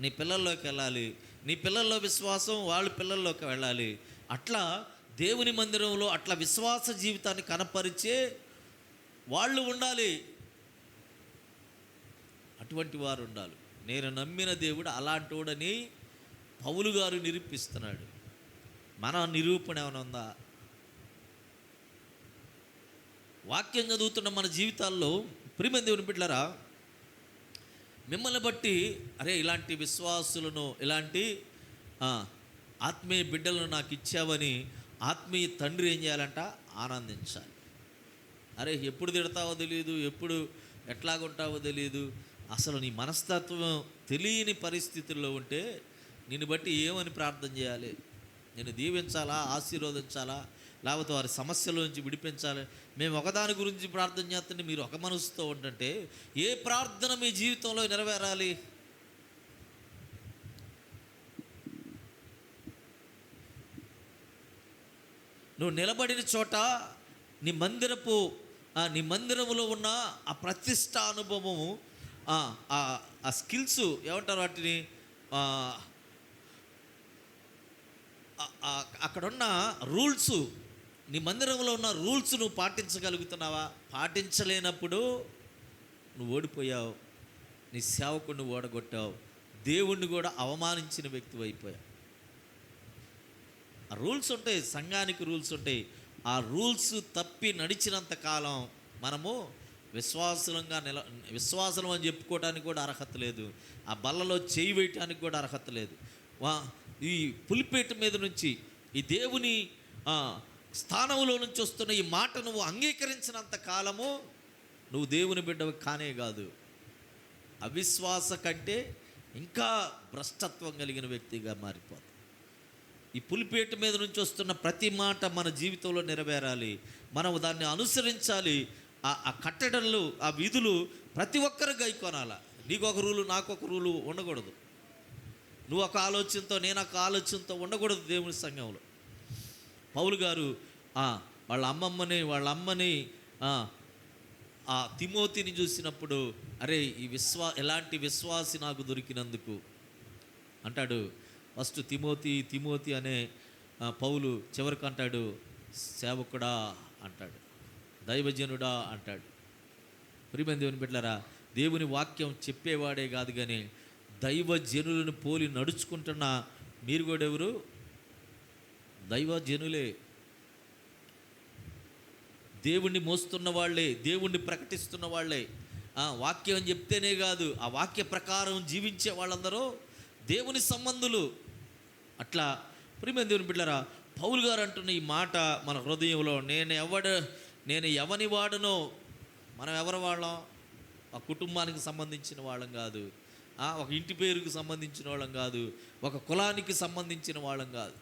నీ పిల్లల్లోకి వెళ్ళాలి. నీ పిల్లల్లో విశ్వాసం వాళ్ళ పిల్లల్లోకి వెళ్ళాలి. అట్లా దేవుని మందిరంలో అట్లా విశ్వాస జీవితాన్ని కనపరిచే వాళ్ళు ఉండాలి. అటువంటి వారు ఉండాలి. నేను నమ్మిన దేవుడు అలాంటోడని పౌలు గారు నిరూపిస్తున్నాడు. మన నిరూపణ ఏమైనా ఉందా? వాక్యం చదువుతున్న మన జీవితాల్లో ప్రియమైన దేవుని బిడ్డలారా, మిమ్మల్ని బట్టి ఇలాంటి విశ్వాసులను, ఇలాంటి ఆత్మీయ బిడ్డలను నాకు ఇచ్చావని ఆత్మీయ తండ్రి ఏం చేయాలంట, ఆనందించాలి. ఎప్పుడు తిడతావో తెలియదు, ఎప్పుడు ఎట్లాగుంటావో తెలియదు, అసలు నీ మనస్తత్వం తెలియని పరిస్థితుల్లో ఉంటే నిన్ను బట్టి ఏమని ప్రార్థన చేయాలి? నేను దీవించాలా, ఆశీర్వదించాలా, లేకపోతే వారి సమస్యల నుంచి విడిపించాలి? మేము ఒకదాని గురించి ప్రార్థన చేస్తుంటే మీరు ఒక మనసుతో ఉంటుంటే ఏ ప్రార్థన మీ జీవితంలో నెరవేరాలి? నువ్వు నిలబడిన చోట నీ మందిరములో ఉన్న ఆ ప్రతిష్ట అనుభవము, ఆ స్కిల్స్ ఏమంటారు వాటిని, అక్కడున్న రూల్స్, నీ మందిరంలో ఉన్న రూల్స్ నువ్వు పాటించగలుగుతున్నావా? పాటించలేనప్పుడు నువ్వు ఓడిపోయావు, నీ సేవకుడిని ఓడగొట్టావు, దేవుణ్ణి కూడా అవమానించిన వ్యక్తి అయిపోయావు. ఆ రూల్స్ ఉంటాయి, సంఘానికి రూల్స్ ఉంటాయి. ఆ రూల్స్ తప్పి నడిచినంత కాలం మనము విశ్వాసం అని చెప్పుకోవడానికి కూడా అర్హత లేదు. ఆ బల్లలో చేయి వేయటానికి కూడా అర్హత లేదు. ఈ పులిపేట మీద నుంచి, ఈ దేవుని స్థానంలో నుంచి వస్తున్న ఈ మాట నువ్వు అంగీకరించినంత కాలము నువ్వు దేవుని బిడ్డవి కానే కాదు. అవిశ్వాస కంటే ఇంకా భ్రష్టత్వం కలిగిన వ్యక్తిగా మారిపోతుంది. ఈ పులిపేట మీద నుంచి వస్తున్న ప్రతి మాట మన జీవితంలో నెరవేరాలి. మనం దాన్ని అనుసరించాలి. ఆ కట్టడలు, ఆ విధులు ప్రతి ఒక్కరు గైకొనాలి. నీకు ఒక రూలు, నాకు ఒక రూలు ఉండకూడదు. నువ్వు ఒక ఆలోచనతో, నేను ఒక ఆలోచనతో ఉండకూడదు దేవుని సంఘంలో. పౌలు గారు వాళ్ళ అమ్మని ఆ తిమోతిని చూసినప్పుడు, ఎలాంటి విశ్వాసి నాకు దొరికినందుకు అంటాడు. ఫస్ట్ తిమోతి అనే పౌలు చివరికి అంటాడు, సేవకుడా అంటాడు, దైవజనుడా అంటాడు. ప్రియమైన దేవుని బిడ్డలారా, దేవుని వాక్యం చెప్పేవాడే కాదు కానీ దైవజనులను పోలి నడుచుకుంటున్న మీరు కూడా ఎవరు? దైవజనులే. దేవుణ్ణి మోస్తున్న వాళ్ళే, దేవుణ్ణి ప్రకటిస్తున్న వాళ్ళే. వాక్యం చెప్తేనే కాదు, ఆ వాక్య ప్రకారం జీవించే వాళ్ళందరూ దేవుని సంబంధులు. అట్లా ప్రియమైన దేవుని బిడ్డలారా, పౌలు గారు అంటున్న ఈ మాట మన హృదయంలో, నేను ఎవని వాడనో, మనం ఎవరి వాళ్ళం? ఆ కుటుంబానికి సంబంధించిన వాళ్ళం కాదు, ఒక ఇంటి పేరుకి సంబంధించిన వాళ్ళం కాదు, ఒక కులానికి సంబంధించిన వాళ్ళం కాదు.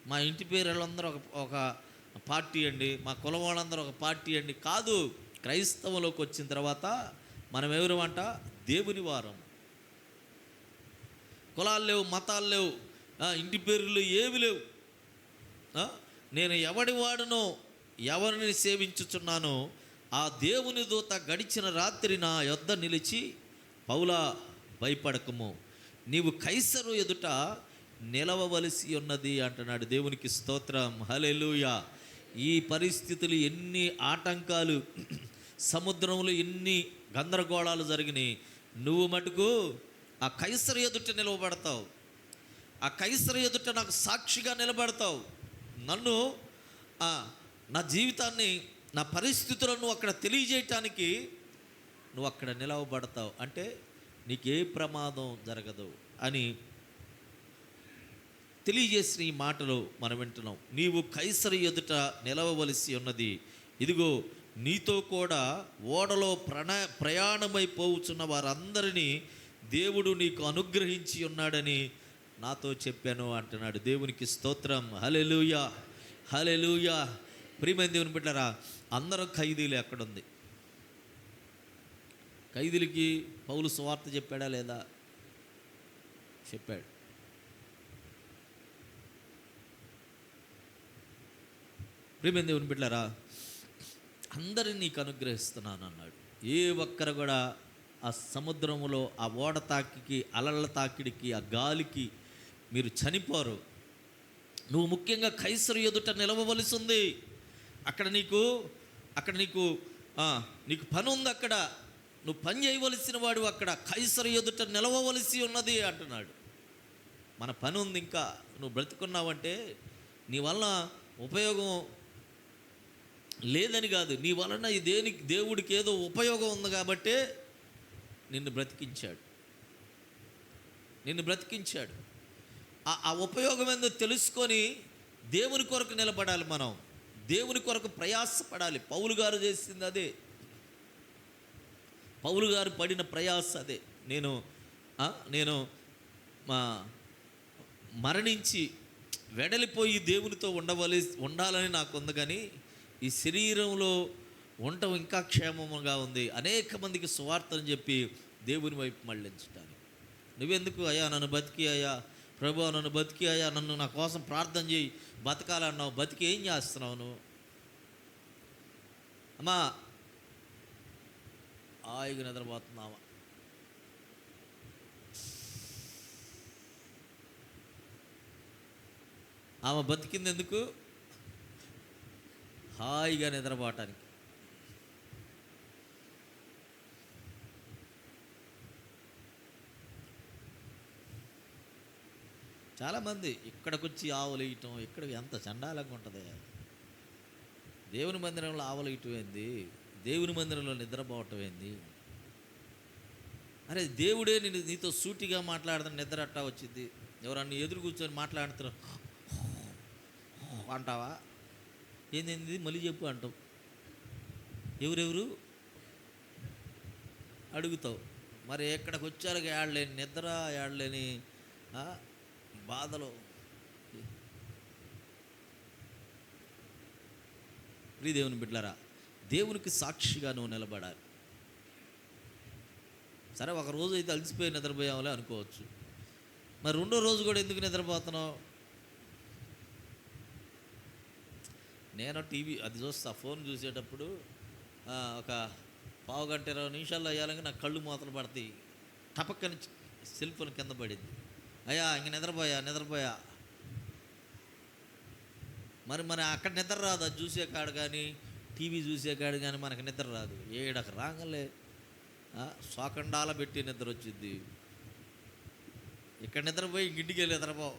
మా ఇంటి పేరు వాళ్ళందరూ ఒక పార్టీ అండి, మా కులం వాళ్ళందరూ ఒక పార్టీ అండి కాదు. క్రైస్తవంలోకి వచ్చిన తర్వాత మనం ఎవరు అంట? దేవుని వారం. కులాలు లేవు, మతాలు లేవు, ఇంటి పేర్లు ఏవి లేవు. నేను ఎవడి వాడునో, ఎవరిని సేవించుచున్నానో ఆ దేవుని దూత గడిచిన రాత్రి నా యొద్ద నిలిచి, పౌలా భయపడకము, నీవు కైసరు ఎదుట నిలవవలసి ఉన్నది అంటున్నాడు. దేవునికి స్తోత్రం, హల్లెలూయా. ఈ పరిస్థితులు, ఎన్ని ఆటంకాలు, సముద్రంలో ఎన్ని గందరగోళాలు జరిగినాయి, నువ్వు మటుకు ఆ కైసరు ఎదుట నిలవబడతావు. ఆ కైసరు ఎదుట నాకు సాక్షిగా నిలబడతావు. నన్ను నా జీవితాన్ని, నా పరిస్థితులను అక్కడ తెలియజేయటానికి నువ్వు అక్కడ నిలవబడతావు. అంటే నీకే ప్రమాదం జరగదు అని తెలియజేసిన ఈ మాటలు మనం వింటున్నాం. నీవు కైసరు ఎదుట నిలవవలసి ఉన్నది. ఇదిగో నీతో కూడా ఓడలో ప్రయాణమైపోవచ్చున్న వారందరినీ దేవుడు నీకు అనుగ్రహించి ఉన్నాడని నాతో చెప్పాను అంటున్నాడు. దేవునికి స్తోత్రం. హల్లెలూయా, హల్లెలూయా. ప్రియమైన దేవుని బిడ్డలారా, అందరం ఖైదీలు. ఎక్కడుంది? ఖైదీలకి పౌలు సువార్త చెప్పాడా లేదా? చెప్పాడు. ప్రియమైన దేవుని బిడ్డలారా, అందరినీ నీకు అనుగ్రహిస్తున్నాను అన్నాడు. ఏ ఒక్కరు కూడా ఆ సముద్రంలో ఆ ఓడ తాకికి, అలల తాకిడికి, ఆ గాలికి మీరు చనిపోరు. నువ్వు ముఖ్యంగా కైసరు ఎదుట నిలవవలసి ఉంది. అక్కడ నీకు నీకు పని ఉంది. అక్కడ నువ్వు పని చేయవలసిన వాడు అక్కడ కైసరు ఎదుట నిలవవలసి ఉన్నది అంటున్నాడు. మన పని ఉంది. ఇంకా నువ్వు బ్రతుకున్నావంటే నీ వల్ల ఉపయోగం లేదని కాదు, నీ వలన దేవుడికి ఏదో ఉపయోగం ఉంది కాబట్టే నిన్ను బ్రతికించాడు. ఆ ఉపయోగం ఏందో తెలుసుకొని దేవుని కొరకు నిలబడాలి. మనం దేవుని కొరకు ప్రయాసపడాలి. పౌలు గారు చేసింది అదే. పౌలు గారు పడిన ప్రయాస అదే. నేను మరణించి వెడలిపోయి దేవునితో ఉండాలని నాకు ఉంది, కానీ ఈ శరీరంలో ఉండటం ఇంకా క్షేమముగా ఉంది. అనేక మందికి సువార్తని చెప్పి దేవుని వైపు మళ్ళించడానికి. నువ్వెందుకు అయ్యా నన్ను బతికి, అయ్యా ప్రభువా నన్ను బతికి, అయ్యా నన్ను నా కోసం ప్రార్థన చేయి, బతకాలన్నావు. బతికి ఏం చేస్తున్నావు నువ్వు? అమ్మా హాయిగా నిద్రపోతున్నావా? ఆమె బతికింది ఎందుకు? హాయిగా నిద్రపోవటానికి. చాలామంది ఇక్కడికి వచ్చి ఆవులు వేయటం, ఇక్కడ ఎంత చండాలంగా ఉంటుంది. దేవుని మందిరంలో ఆవులు వేయటం ఏంది? దేవుని మందిరంలో నిద్రపోవటం ఏంది? అరే దేవుడే నీతో సూటిగా మాట్లాడుతున్న నిద్ర అట్టా వచ్చింది. ఎవరన్నా ఎదురు కూర్చొని మాట్లాడుతున్నారు అంటావా? ఏంది మళ్ళీ చెప్పు అంటావు. ఎవరెవరు అడుగుతావు. మరి ఎక్కడికి వచ్చారు ఏడలేని నిద్ర, ఏడలేని బాధలు. దేవుని బిడ్డలారా, దేవునికి సాక్షిగా నువ్వు నిలబడాలి. సరే, ఒక రోజు అయితే అలసిపోయి నిద్రపోయామలే అనుకోవచ్చు. మరి రెండో రోజు కూడా ఎందుకు నిద్రపోతున్నావు? నేను టీవీ అది చూస్తా, ఫోన్ చూసేటప్పుడు ఒక పావు గంట 20 నిమిషాల్లో అయ్యాలంగా నాకు కళ్ళు మూతలు పడతాయి. టపక్కని సెల్ ఫోన్ కింద పడింది. అయ్యా ఇంక నిద్రపోయా. మరి అక్కడ నిద్ర రాదు. అది చూసే కాడు కానీ, టీవీ చూసే కాడు కానీ మనకు నిద్ర రాదు. ఏడక రాగలే సోకండాల పెట్టి నిద్ర వచ్చింది. ఇక్కడ నిద్రపోయి ఇంటికి వెళ్ళి నిద్రపోవు.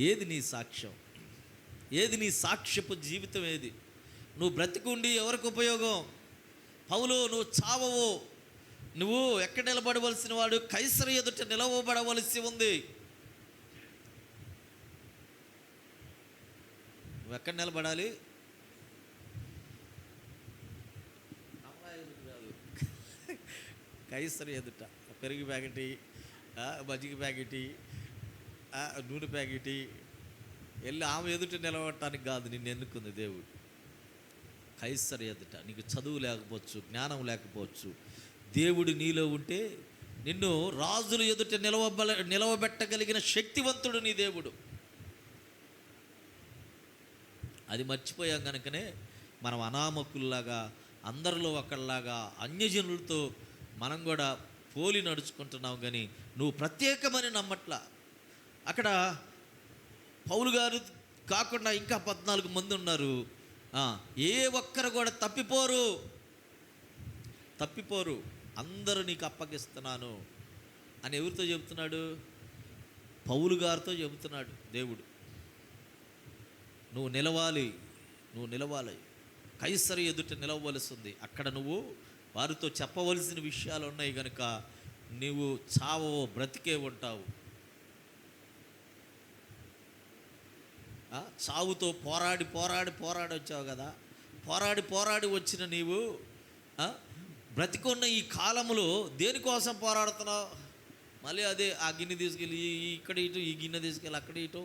ఏది నీ సాక్ష్యం? ఏది నీ సాక్ష్యపు జీవితం? ఏది? నువ్వు బ్రతికుండి ఎవరికి ఉపయోగం? పౌలు, నువ్వు చావవు. నువ్వు ఎక్కడ నిలబడవలసిన వాడు? కైసరు ఎదుట నిలవబడవలసి ఉంది. నువ్వు ఎక్కడ నిలబడాలి? కైసరు ఎదుట. పెరుగు ప్యాకెట్, మజ్జిగ ప్యాకెట్, నూనె ప్యాకెట్ వెళ్ళి ఆమె ఎదుట నిలబడటానికి కాదు నిన్ను ఎన్నుకుంది దేవుడు. కైసరు ఎదుట. నీకు చదువు లేకపోవచ్చు, జ్ఞానం లేకపోవచ్చు, దేవుడు నీలో ఉంటే నిన్ను రాజుల ఎదుట నిలవబెట్టగలిగిన శక్తివంతుడు నీ దేవుడు. అది మర్చిపోయాం కనుకనే మనం అనామకుల్లాగా, అందరిలో ఒకళ్ళలాగా, అన్యజనులతో మనం కూడా పోలి నడుచుకుంటున్నాం. కానీ నువ్వు ప్రత్యేకమని నమ్మట్లా. అక్కడ పౌలు గారు కాకుండా ఇంకా 14 మంది ఉన్నారు. ఏ ఒక్కరు కూడా తప్పిపోరు, అందరూ నీకు అప్పగిస్తున్నాను అని ఎవరితో చెబుతున్నాడు? పౌలు గారితో చెబుతున్నాడు దేవుడు. నువ్వు నిలవాలి, కైసరు ఎదుట నిలవవలసి ఉంది. అక్కడ నువ్వు వారితో చెప్పవలసిన విషయాలు ఉన్నాయి కనుక నువ్వు చావో బ్రతికే ఉంటావు. చావుతో పోరాడి వచ్చావు కదా, పోరాడి వచ్చిన నీవు బ్రతికున్న ఈ కాలంలో దేనికోసం పోరాడుతున్నావు? మళ్ళీ అదే ఆ గిన్నె తీసుకెళ్ళి ఇక్కడ ఇటు, ఈ గిన్నె తీసుకెళ్ళి అక్కడ ఇటు,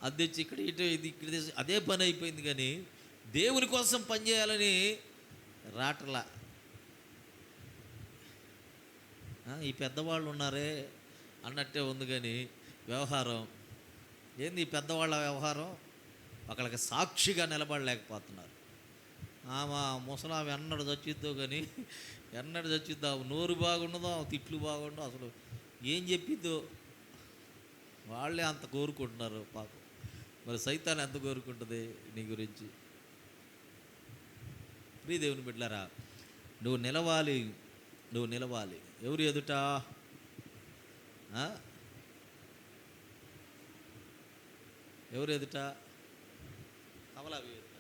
అది తెచ్చి ఇక్కడ ఇటు, ఇది ఇక్కడ తెచ్చి, అదే పని అయిపోయింది. కానీ దేవుని కోసం పనిచేయాలని రాటలా. ఈ పెద్దవాళ్ళు ఉన్నారే అన్నట్టే ఉంది. కానీ వ్యవహారం ఏంది ఈ పెద్దవాళ్ళ వ్యవహారం? ఒకళ్ళకి సాక్షిగా నిలబడలేకపోతున్నారు. ఆమె ముసలామె ఎన్నడు చచ్చిద్దో నోరు బాగుండదో, తిట్లు బాగుండో, అసలు ఏం చెప్పిద్దో వాళ్ళే అంత కోరుకుంటున్నారు పాపం. మరి సైతాన్ ఎంత కోరుకుంటుంది నీ గురించి? ప్రియ దేవుని బిడ్డలారా, నువ్వు నిలవాలి. ఎవరు ఎదుట? ఎవరు ఎదుట? కమలావి ఎదుట.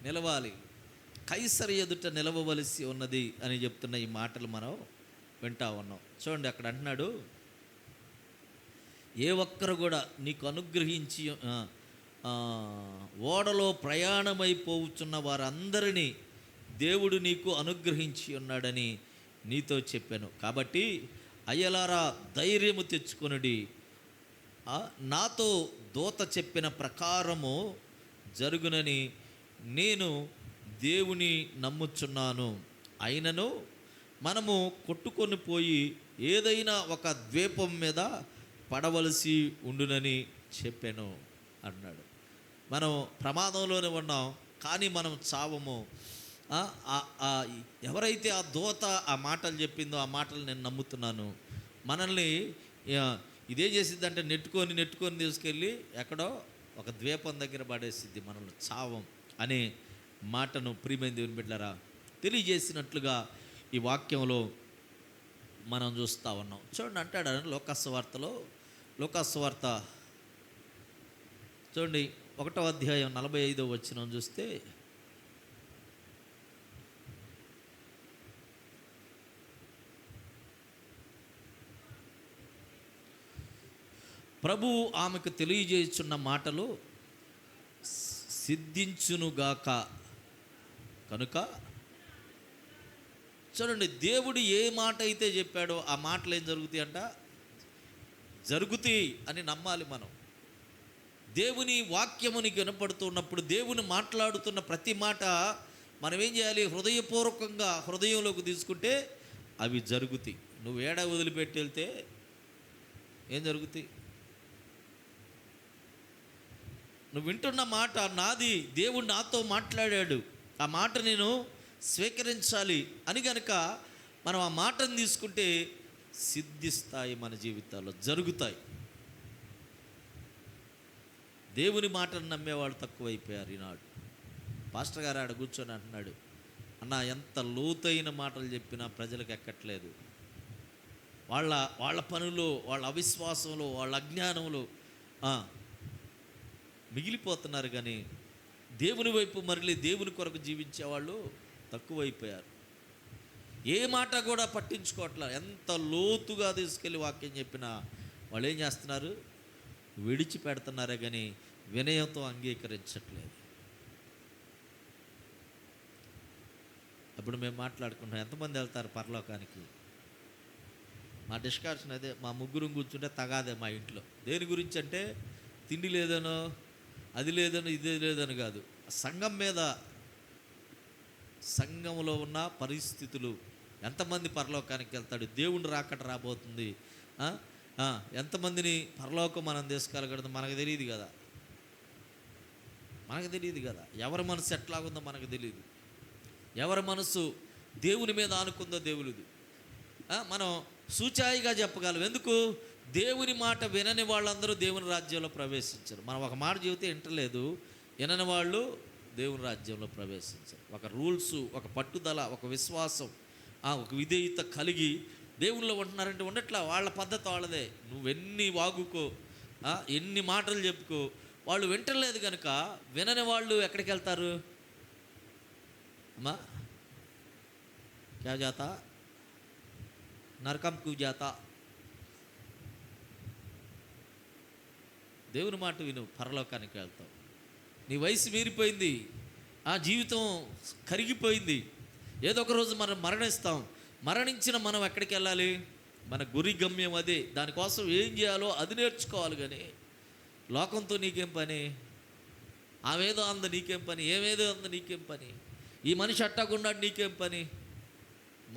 నిలవాలి, కైసరు ఎదుట నిలవవలసి ఉన్నది అని చెప్తున్న ఈ మాటలు మనం వింటా ఉన్నాం. చూడండి, అక్కడ అంటున్నాడు, ఏ ఒక్కరు కూడా నీకు అనుగ్రహించి ఓడలో ప్రయాణమైపోవచ్చున్న వారందరినీ దేవుడు నీకు అనుగ్రహించి ఉన్నాడని నీతో చెప్పాను. కాబట్టి అయ్యలారా ధైర్యము తెచ్చుకొనుడి, నాతో దూత చెప్పిన ప్రకారము జరుగునని నేను దేవుని నమ్ముచున్నాను. అయినను మనము కొట్టుకొని పోయి ఏదైనా ఒక ద్వీపం మీద పడవలసి ఉండునని చెప్పాను అన్నాడు. మనం ప్రమాదంలోనే ఉన్నాం, కానీ మనం చావము. ఎవరైతే ఆ దూత ఆ మాటలు చెప్పిందో ఆ మాటలు నేను నమ్ముతున్నాను. మనల్ని ఇదేం చేసిద్దంటే నెట్టుకొని తీసుకెళ్ళి ఎక్కడో ఒక ద్వీపం దగ్గర పడేసిద్ది, మనల్ని చావం అనే మాటను ప్రియమైన దేవుని బిడ్డలారా తెలియజేసినట్లుగా ఈ వాక్యంలో మనం చూస్తూ ఉన్నాం. చూడండి, అంటాడు లోకాసు వార్త చూడండి 1వ అధ్యాయం 45వ వచనం చూస్తే, ప్రభువు ఆమెకు తెలియజేయుచున్న మాటలు సిద్ధించునుగాక. కనుక చూడండి, దేవుడు ఏ మాట అయితే చెప్పాడో ఆ మాటలు ఏం జరుగుతాయి అంట? జరుగుతాయి అని నమ్మాలి మనం. దేవుని వాక్యముని వినపడుతున్నప్పుడు, దేవుని మాట్లాడుతున్న ప్రతి మాట మనం ఏం చేయాలి? హృదయపూర్వకంగా హృదయంలోకి తీసుకుంటే అవి జరుగుతాయి. నువ్వు ఏడా వదిలిపెట్టి వెళ్తే ఏం జరుగుతాయి? నువ్వు వింటున్న మాట నాది, దేవుడు నాతో మాట్లాడాడు, ఆ మాట నేను స్వీకరించాలి అని కనుక మనం ఆ మాటను తీసుకుంటే సిద్ధిస్తాయి, మన జీవితాల్లో జరుగుతాయి. దేవుని మాటను నమ్మేవాళ్ళు తక్కువైపోయారు ఈనాడు. పాస్టర్ గారు ఆడ కూర్చొని అంటున్నాడు, అన్న ఎంత లోతైన మాటలు చెప్పినా ప్రజలకు ఎక్కట్లేదు. వాళ్ళ పనులు, వాళ్ళ అవిశ్వాసంలో, వాళ్ళ అజ్ఞానంలో మిగిలిపోతున్నారు. కానీ దేవుని వైపు మరలి దేవుని కొరకు జీవించేవాళ్ళు తక్కువైపోయారు. ఏ మాట కూడా పట్టించుకోవట్లే. ఎంత లోతుగా తీసుకెళ్ళి వాక్యం చెప్పినా వాళ్ళు ఏం చేస్తున్నారు? విడిచిపెడుతున్నారే కానీ వినయంతో అంగీకరించట్లేదు. అప్పుడు మేము మాట్లాడుకుంటాం, ఎంతమంది వెళ్తారు పరలోకానికి? మా డిస్కషన్ అదే, మా ముగ్గురు కూర్చుంటే తగాదే మా ఇంట్లో. దేని గురించి అంటే తిండి లేదనో, అది లేదనో, ఇది లేదని కాదు, సంఘం మీద, సంఘంలో ఉన్న పరిస్థితులు. ఎంతమంది పరలోకానికి వెళ్తాడు? దేవుని రాకట రాబోతుంది, ఎంతమందిని పరలోకం మనం తీసుకెళ్ళగలదు మనకు తెలియదు కదా. ఎవరి మనసు ఎట్లాగుందో మనకు తెలియదు. ఎవరి మనసు దేవుని మీద ఆనుకుందో దేవుడిది. మనం సూచాయిగా చెప్పగలం. ఎందుకు? దేవుని మాట వినని వాళ్ళందరూ దేవుని రాజ్యంలో ప్రవేశించరు. మనం ఒక మాట చెబితే వింటలేదు, వినని వాళ్ళు దేవుని రాజ్యంలో ప్రవేశించరు. ఒక రూల్స్, ఒక పట్టుదల, ఒక విశ్వాసం, ఒక విధేయత కలిగి దేవుళ్ళు ఉంటున్నారంటే ఉండట్లా. వాళ్ళ పద్ధతి వాళ్ళదే. నువ్వెన్ని వాగుకో, ఎన్ని మాటలు చెప్పుకో, వాళ్ళు వింటలేదు కనుక వినని వాళ్ళు ఎక్కడికి వెళ్తారు? అమ్మా క్యా జాతా, నరకం క్యూ జాతా. దేవుని మాట విను, పరలోకానికి వెళ్తావు. నీ వయసు మీరిపోయింది, ఆ జీవితం కరిగిపోయింది, ఏదో ఒక రోజు మనం మరణిస్తాం. మరణించిన మనం ఎక్కడికి వెళ్ళాలి? మన గురి గమ్యం అదే. దానికోసం ఏం చేయాలో అది నేర్చుకోవాలి. కానీ లోకంతో నీకేం పని? ఆమెదో అంద నీకేం పని? ఏమేదో అంద నీకేం పని? ఈ మనిషి అట్టకుండా నీకేం పని?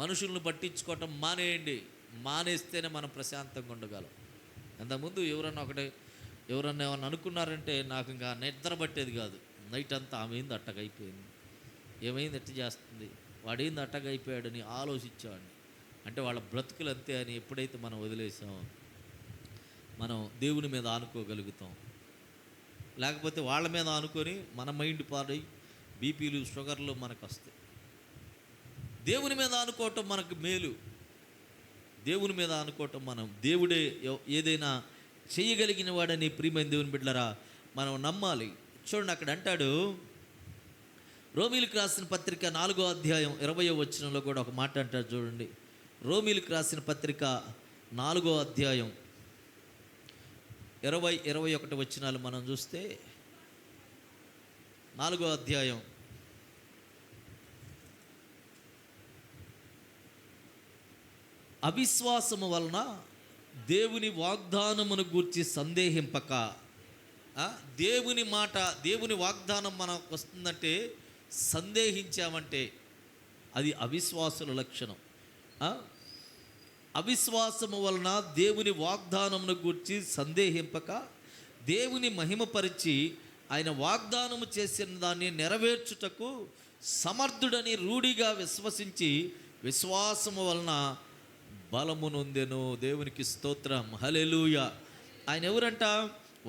మనుషులను పట్టించుకోవటం మానేయండి. మానేస్తేనే మనం ప్రశాంతంగా ఉండగలం. అంతకుముందు ఎవరన్నా ఏమన్నా అనుకున్నారంటే నాకు ఇంకా నిద్ర పట్టేది కాదు. నైట్ అంతా ఆమె ఏంది అట్టగైపోయింది, ఏమైంది ఎట్ట చేస్తుంది, వాడేంది అట్టగైపోయాడని ఆలోచించేవాడిని. అంటే వాళ్ళ బ్రతుకులు అంతే అని ఎప్పుడైతే మనం వదిలేసామో మనం దేవుని మీద ఆనుకోగలుగుతాం. లేకపోతే వాళ్ళ మీద ఆనుకొని మన మైండ్ పాడై బీపీలు, షుగర్లు మనకు వస్తాయి. దేవుని మీద ఆనుకోవటం మనకు మేలు. దేవుని మీద ఆనుకోవటం, మనం దేవుడే ఏదైనా చేయగలిగిన వాడని ప్రియమైన దేవుని బిడ్డలారా మనం నమ్మాలి. చూడండి, అక్కడ అంటాడు, రోమీలకు రాసిన పత్రిక 4వ అధ్యాయం 20వ వచనంలో కూడా ఒక మాట అంటాడు. చూడండి, రోమీలకు రాసిన పత్రిక 4వ అధ్యాయం 20-21 వచనాలు మనం చూస్తే, 4వ అధ్యాయం అవిశ్వాసము వలన దేవుని వాగ్దానమును గూర్చి సందేహింపక. దేవుని మాట, దేవుని వాగ్దానం మనకు వస్తుందంటే సందేహించామంటే అది అవిశ్వాసుల లక్షణం. అవిశ్వాసము వలన దేవుని వాగ్దానమును గూర్చి సందేహింపక దేవుని మహిమపరిచి ఆయన వాగ్దానము చేసిన దాన్ని నెరవేర్చుటకు సమర్థుడని రూఢిగా విశ్వసించి విశ్వాసము వలన బలము నొందెను. దేవునికి స్తోత్రం, హల్లెలూయా. ఆయన ఎవరంట?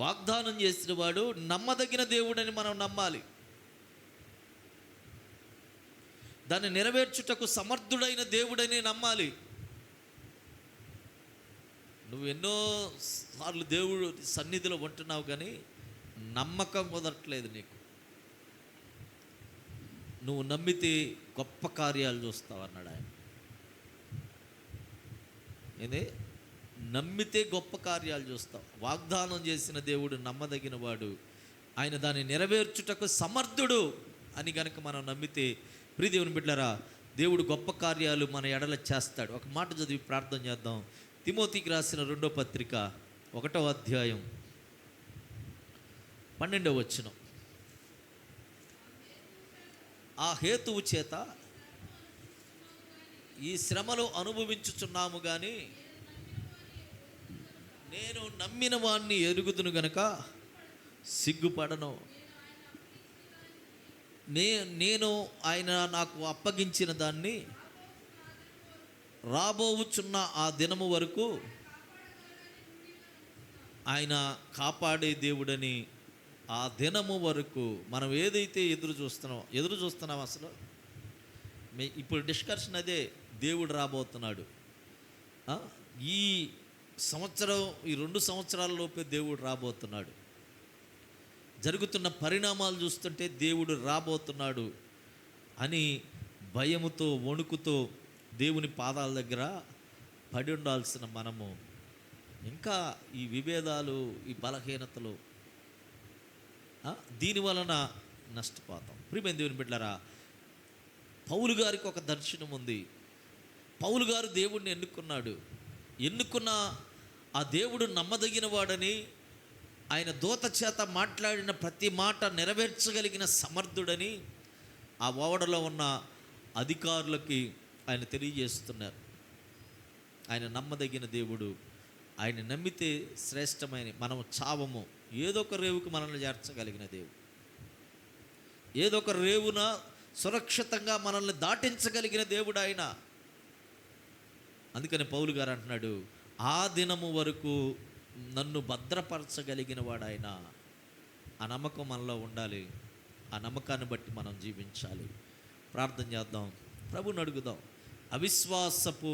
వాగ్దానం చేసిన వాడు, నమ్మదగిన దేవుడని మనం నమ్మాలి. దాన్ని నెరవేర్చుటకు సమర్థుడైన దేవుడని నమ్మాలి. నువ్వు ఎన్నో సార్లు దేవుడు సన్నిధిలో ఉంటున్నావు కానీ నమ్మకం కుదరట్లేదు నీకు. నువ్వు నమ్మితే గొప్ప కార్యాలు చూస్తావు అన్నాడు ఆయన. ఏదే? నమ్మితే గొప్ప కార్యాలు చూస్తావు. వాగ్దానం చేసిన దేవుడు నమ్మదగిన వాడు, ఆయన దాన్ని నెరవేర్చుటకు సమర్థుడు అని గనక మనం నమ్మితే, ప్రియ దేవుని బిడ్డలారా, దేవుడు గొప్ప కార్యాలు మన ఎడల చేస్తాడు. ఒక మాట చదివి ప్రార్థన చేద్దాం. తిమోతికి రాసిన 2వ పత్రిక 1వ అధ్యాయం 12వ వచనం. ఆ హేతువు చేత ఈ శ్రమలు అనుభవించుచున్నాము కానీ నేను నమ్మిన వాణ్ణి ఎరుగుదును గనక సిగ్గుపడను. నేను ఆయన నాకు అప్పగించిన దాన్ని రాబోవుచున్న ఆ దినము వరకు ఆయన కాపాడే దేవుడని, ఆ దినము వరకు మనం ఏదైతే ఎదురు చూస్తున్నాం అసలు ఇప్పుడు డిస్కషన్ అదే. దేవుడు రాబోతున్నాడు. ఈ సంవత్సరం, ఈ 2 సంవత్సరాల లోపే దేవుడు రాబోతున్నాడు. జరుగుతున్న పరిణామాలు చూస్తుంటే దేవుడు రాబోతున్నాడు అని భయముతో, వణుకుతో దేవుని పాదాల దగ్గర పడి ఉండాల్సిన మనము ఇంకా ఈ విభేదాలు, ఈ బలహీనతలు, దీని వలన నష్టపోతాం. ప్రియమైన దేవుని బిడ్డలారా, పౌలు గారికి ఒక దర్శనం ఉంది. పౌలు గారు దేవుడిని ఎన్నుకున్న ఆ దేవుడు నమ్మదగిన వాడని, ఆయన దూత చేత మాట్లాడిన ప్రతి మాట నెరవేర్చగలిగిన సమర్థుడని ఆ ఓడలో ఉన్న అధికారులకి ఆయన తెలియజేస్తున్నారు. ఆయన నమ్మదగిన దేవుడు. ఆయన నమ్మితే శ్రేష్టమైన, మనం చావము. ఏదో ఒక రేవుకు మనల్ని చేర్చగలిగిన దేవుడు, ఏదో ఒక రేవున సురక్షితంగా మనల్ని దాటించగలిగిన దేవుడు ఆయన. అందుకని పౌలు గారు అంటున్నాడు, ఆ దినము వరకు నన్ను భద్రపరచగలిగిన వాడు ఆయన. ఆ నమ్మకం మనలో ఉండాలి. ఆ నమ్మకాన్ని బట్టి మనం జీవించాలి. ప్రార్థన చేద్దాం, ప్రభుని అడుగుదాం. అవిశ్వాసపు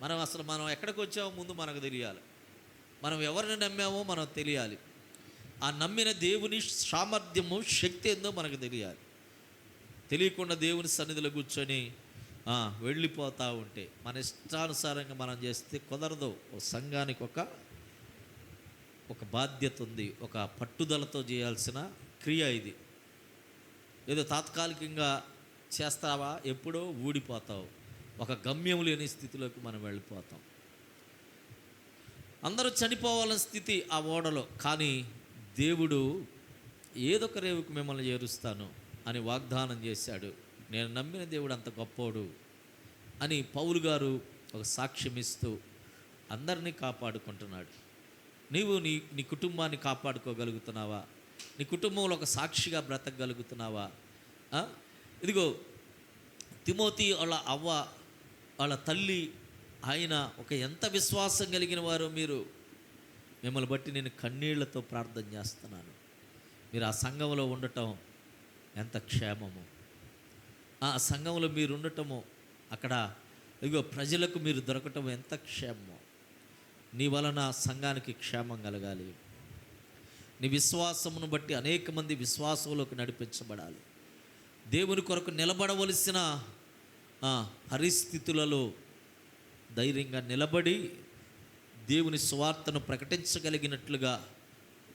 మనం ఎక్కడికి వచ్చామో ముందు మనకు తెలియాలి. మనం ఎవరిని నమ్మామో మనకు తెలియాలి. ఆ నమ్మిన దేవుని సామర్థ్యము, శక్తి ఏందో మనకు తెలియాలి. తెలియకుండా దేవుని సన్నిధిలో కూర్చొని వెళ్ళిపోతూ ఉంటే, మన ఇష్టానుసారంగా మనం చేస్తే కుదరదు. ఓ సంఘానికి ఒక బాధ్యత ఉంది, ఒక పట్టుదలతో చేయాల్సిన క్రియ ఇది. ఏదో తాత్కాలికంగా చేస్తావా, ఎప్పుడో ఊడిపోతావు. ఒక గమ్యం లేని స్థితిలోకి మనం వెళ్ళిపోతాం. అందరూ చనిపోవాలని స్థితి ఆ ఓడలో, కానీ దేవుడు ఏదొక రేవుకు మిమ్మల్ని చేరుస్తాను అని వాగ్దానం చేశాడు. నేను నమ్మిన దేవుడు అంత గొప్పోడు అని పౌలు గారు ఒక సాక్ష్యం ఇస్తూ అందరినీ కాపాడుకుంటున్నాడు. నీవు నీ కుటుంబాన్ని కాపాడుకోగలుగుతున్నావా? నీ కుటుంబంలో ఒక సాక్షిగా బ్రతకగలుగుతున్నావా? ఇదిగో తిమోతి వాళ్ళ అవ్వ, వాళ్ళ తల్లి, ఆయన ఒక ఎంత విశ్వాసం కలిగిన వారో మీరు. మిమ్మల్ని బట్టి నేను కన్నీళ్లతో ప్రార్థన చేస్తున్నాను. మీరు ఆ సంఘంలో ఉండటం ఎంత క్షేమము. ఆ సంఘంలో మీరు ఉండటము, అక్కడ ఇదిగో ప్రజలకు మీరు దొరకటం ఎంత క్షేమము. నీ వలన సంఘానికి క్షేమం కలగాలి. నీ విశ్వాసమును బట్టి అనేక మంది విశ్వాసంలోకి నడిపించబడాలి. దేవుని కొరకు నిలబడవలసిన పరిస్థితులలో ధైర్యంగా నిలబడి దేవుని సువార్తను ప్రకటించగలిగినట్లుగా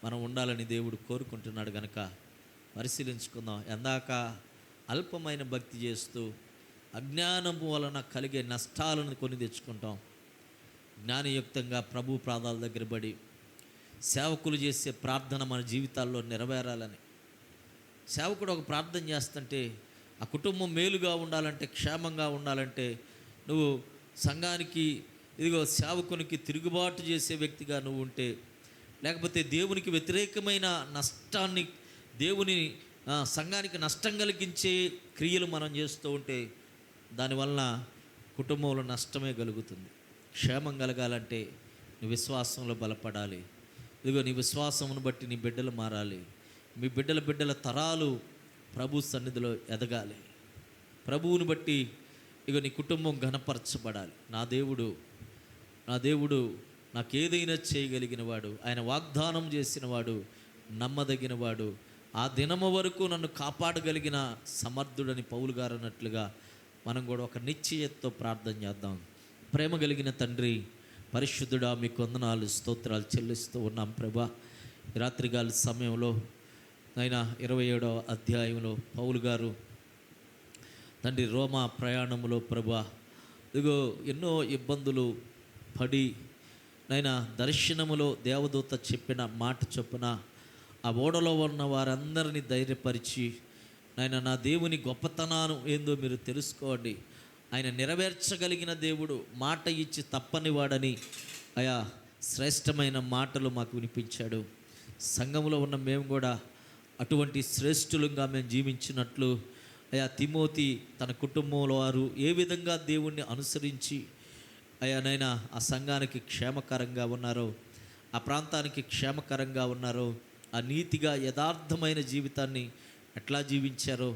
మనం ఉండాలని దేవుడు కోరుకుంటున్నాడు. కనుక పరిశీలించుకుందాం. ఎందాక అల్పమైన భక్తి చేస్తూ అజ్ఞానము వలన కలిగే నష్టాలను కొని తెచ్చుకుంటాం. జ్ఞానయుక్తంగా ప్రభు పాదాల దగ్గర పడి సేవకులు చేసే ప్రార్థన మన జీవితాల్లో నెరవేరాలని. సేవకుడు ఒక ప్రార్థన చేస్తుంటే ఆ కుటుంబం మేలుగా ఉండాలంటే, క్షేమంగా ఉండాలంటే, నువ్వు సంఘానికి ఇదిగో సేవకునికి తిరుగుబాటు చేసే వ్యక్తిగా నువ్వు ఉంటే, లేకపోతే దేవునికి వ్యతిరేకమైన నష్టాన్ని, దేవుని సంఘానికి నష్టం కలిగించే క్రియలు మనం చేస్తూ ఉంటే, దానివలన కుటుంబంలో నష్టమే కలుగుతుంది. క్షేమం కలగాలంటే నీ విశ్వాసంలో బలపడాలి. ఇదిగో నీ విశ్వాసమును బట్టి నీ బిడ్డలు మారాలి. మీ బిడ్డల తరాలు ప్రభు సన్నిధిలో ఎదగాలి. ప్రభువుని బట్టి ఇక నీ కుటుంబం ఘనపరచబడాలి. నా దేవుడు నాకేదైనా చేయగలిగిన వాడు, ఆయన వాగ్దానం చేసిన వాడు, నమ్మదగిన వాడు, ఆ దినము వరకు నన్ను కాపాడగలిగిన సమర్థుడని పౌలు గారు అన్నట్లుగా మనం కూడా ఒక నిశ్చయతతో ప్రార్థన చేద్దాం. ప్రేమ కలిగిన తండ్రి, పరిశుద్ధుడా, మీకు వందనాలు, స్తోత్రాలు చెల్లిస్తూ ఉన్నాం ప్రభా. రాత్రికాల సమయంలో ఆయన 27వ అధ్యాయంలో పౌలు గారు తండ్రి రోమా ప్రయాణంలో ప్రభా ఇదిగో ఎన్నో ఇబ్బందులు పడి నైనా దర్శనములో దేవదూత చెప్పిన మాట చొప్పున ఆ ఓడలో ఉన్న వారందరినీ ధైర్యపరిచి, నాయన నా దేవుని గొప్పతనాన్ని ఏందో మీరు తెలుసుకోండి, ఆయన నెరవేర్చగలిగిన దేవుడు, మాట ఇచ్చి తప్పని వాడని ఆయా శ్రేష్టమైన మాటలు మాకు వినిపించాడు. సంఘంలో ఉన్న మేము కూడా అటువంటి శ్రేష్ఠులుగా మేము జీవించినట్లు అయా తిమోతి తన కుటుంబంలో వారు ఏ విధంగా దేవుణ్ణి అనుసరించి అయానైనా ఆ సంఘానికి క్షేమకరంగా ఉన్నారో, ఆ ప్రాంతానికి క్షేమకరంగా ఉన్నారో, ఆ నీతిగా యథార్థమైన జీవితాన్ని ఎట్లా జీవించారో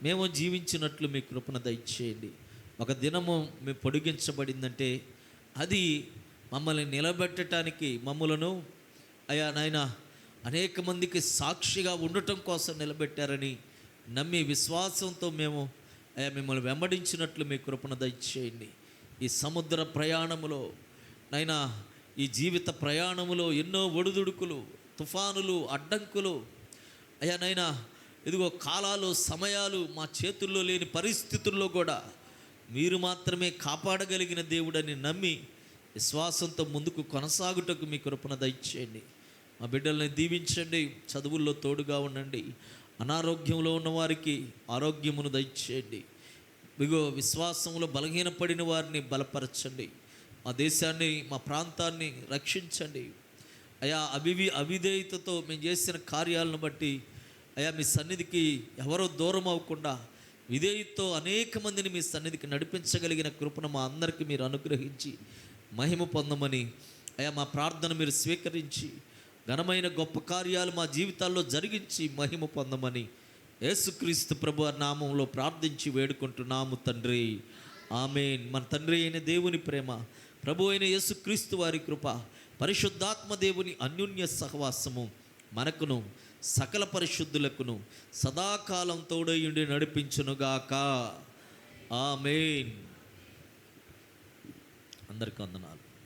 మేము జీవించినట్లు మీ కృపను దయచేయండి. ఒక దినము మేము పొడిగించబడిందంటే అది మమ్మల్ని నిలబెట్టడానికి, మమ్మలను అయా నాయన అనేక మందికి సాక్షిగా ఉండటం కోసం నిలబెట్టారని నమ్మి విశ్వాసంతో మేము అయా మిమ్మల్ని వెంబడించినట్లు మీ కృపను దయచేయండి. ఈ సముద్ర ప్రయాణములో నైనా, ఈ జీవిత ప్రయాణములో ఎన్నో ఒడిదుడుకులు, తుఫానులు, అడ్డంకులు అయా నైనా ఇదిగో కాలాలు, సమయాలు మా చేతుల్లో లేని పరిస్థితుల్లో కూడా మీరు మాత్రమే కాపాడగలిగిన దేవుడని నమ్మి విశ్వాసంతో ముందుకు కొనసాగుటకు మీ కృపను దయచేయండి. మా బిడ్డల్ని దీవించండి, చదువుల్లో తోడుగా ఉండండి. అనారోగ్యంలో ఉన్నవారికి ఆరోగ్యమును దయచేయండి. ఇగో విశ్వాసంలో బలహీనపడిన వారిని బలపరచండి. మా దేశాన్ని, మా ప్రాంతాన్ని రక్షించండి. అయా అవిధేయతతో మేము చేసిన కార్యాలను బట్టి అయా మీ సన్నిధికి ఎవరో దూరం అవ్వకుండా విధేయతతో అనేక మందిని మీ సన్నిధికి నడిపించగలిగిన కృపను మా అందరికీ మీరు అనుగ్రహించి మహిమ పొందమని అయ్యా, మా ప్రార్థన మీరు స్వీకరించి ఘనమైన గొప్ప కార్యాలు మా జీవితాల్లో జరిగించి మహిమ పొందమని యేసుక్రీస్తు ప్రభు నామంలో ప్రార్థించి వేడుకుంటున్నాము తండ్రి, ఆమేన్. మన తండ్రి అయిన దేవుని ప్రేమ, ప్రభు అయిన యేసుక్రీస్తు వారి కృప, పరిశుద్ధాత్మ దేవుని అన్యోన్య సహవాసము మనకును సకల పరిశుద్ధులకును సదాకాలం తోడయుండి నడిపించునుగాక. ఆమేన్. అందరికీ వందనాలు.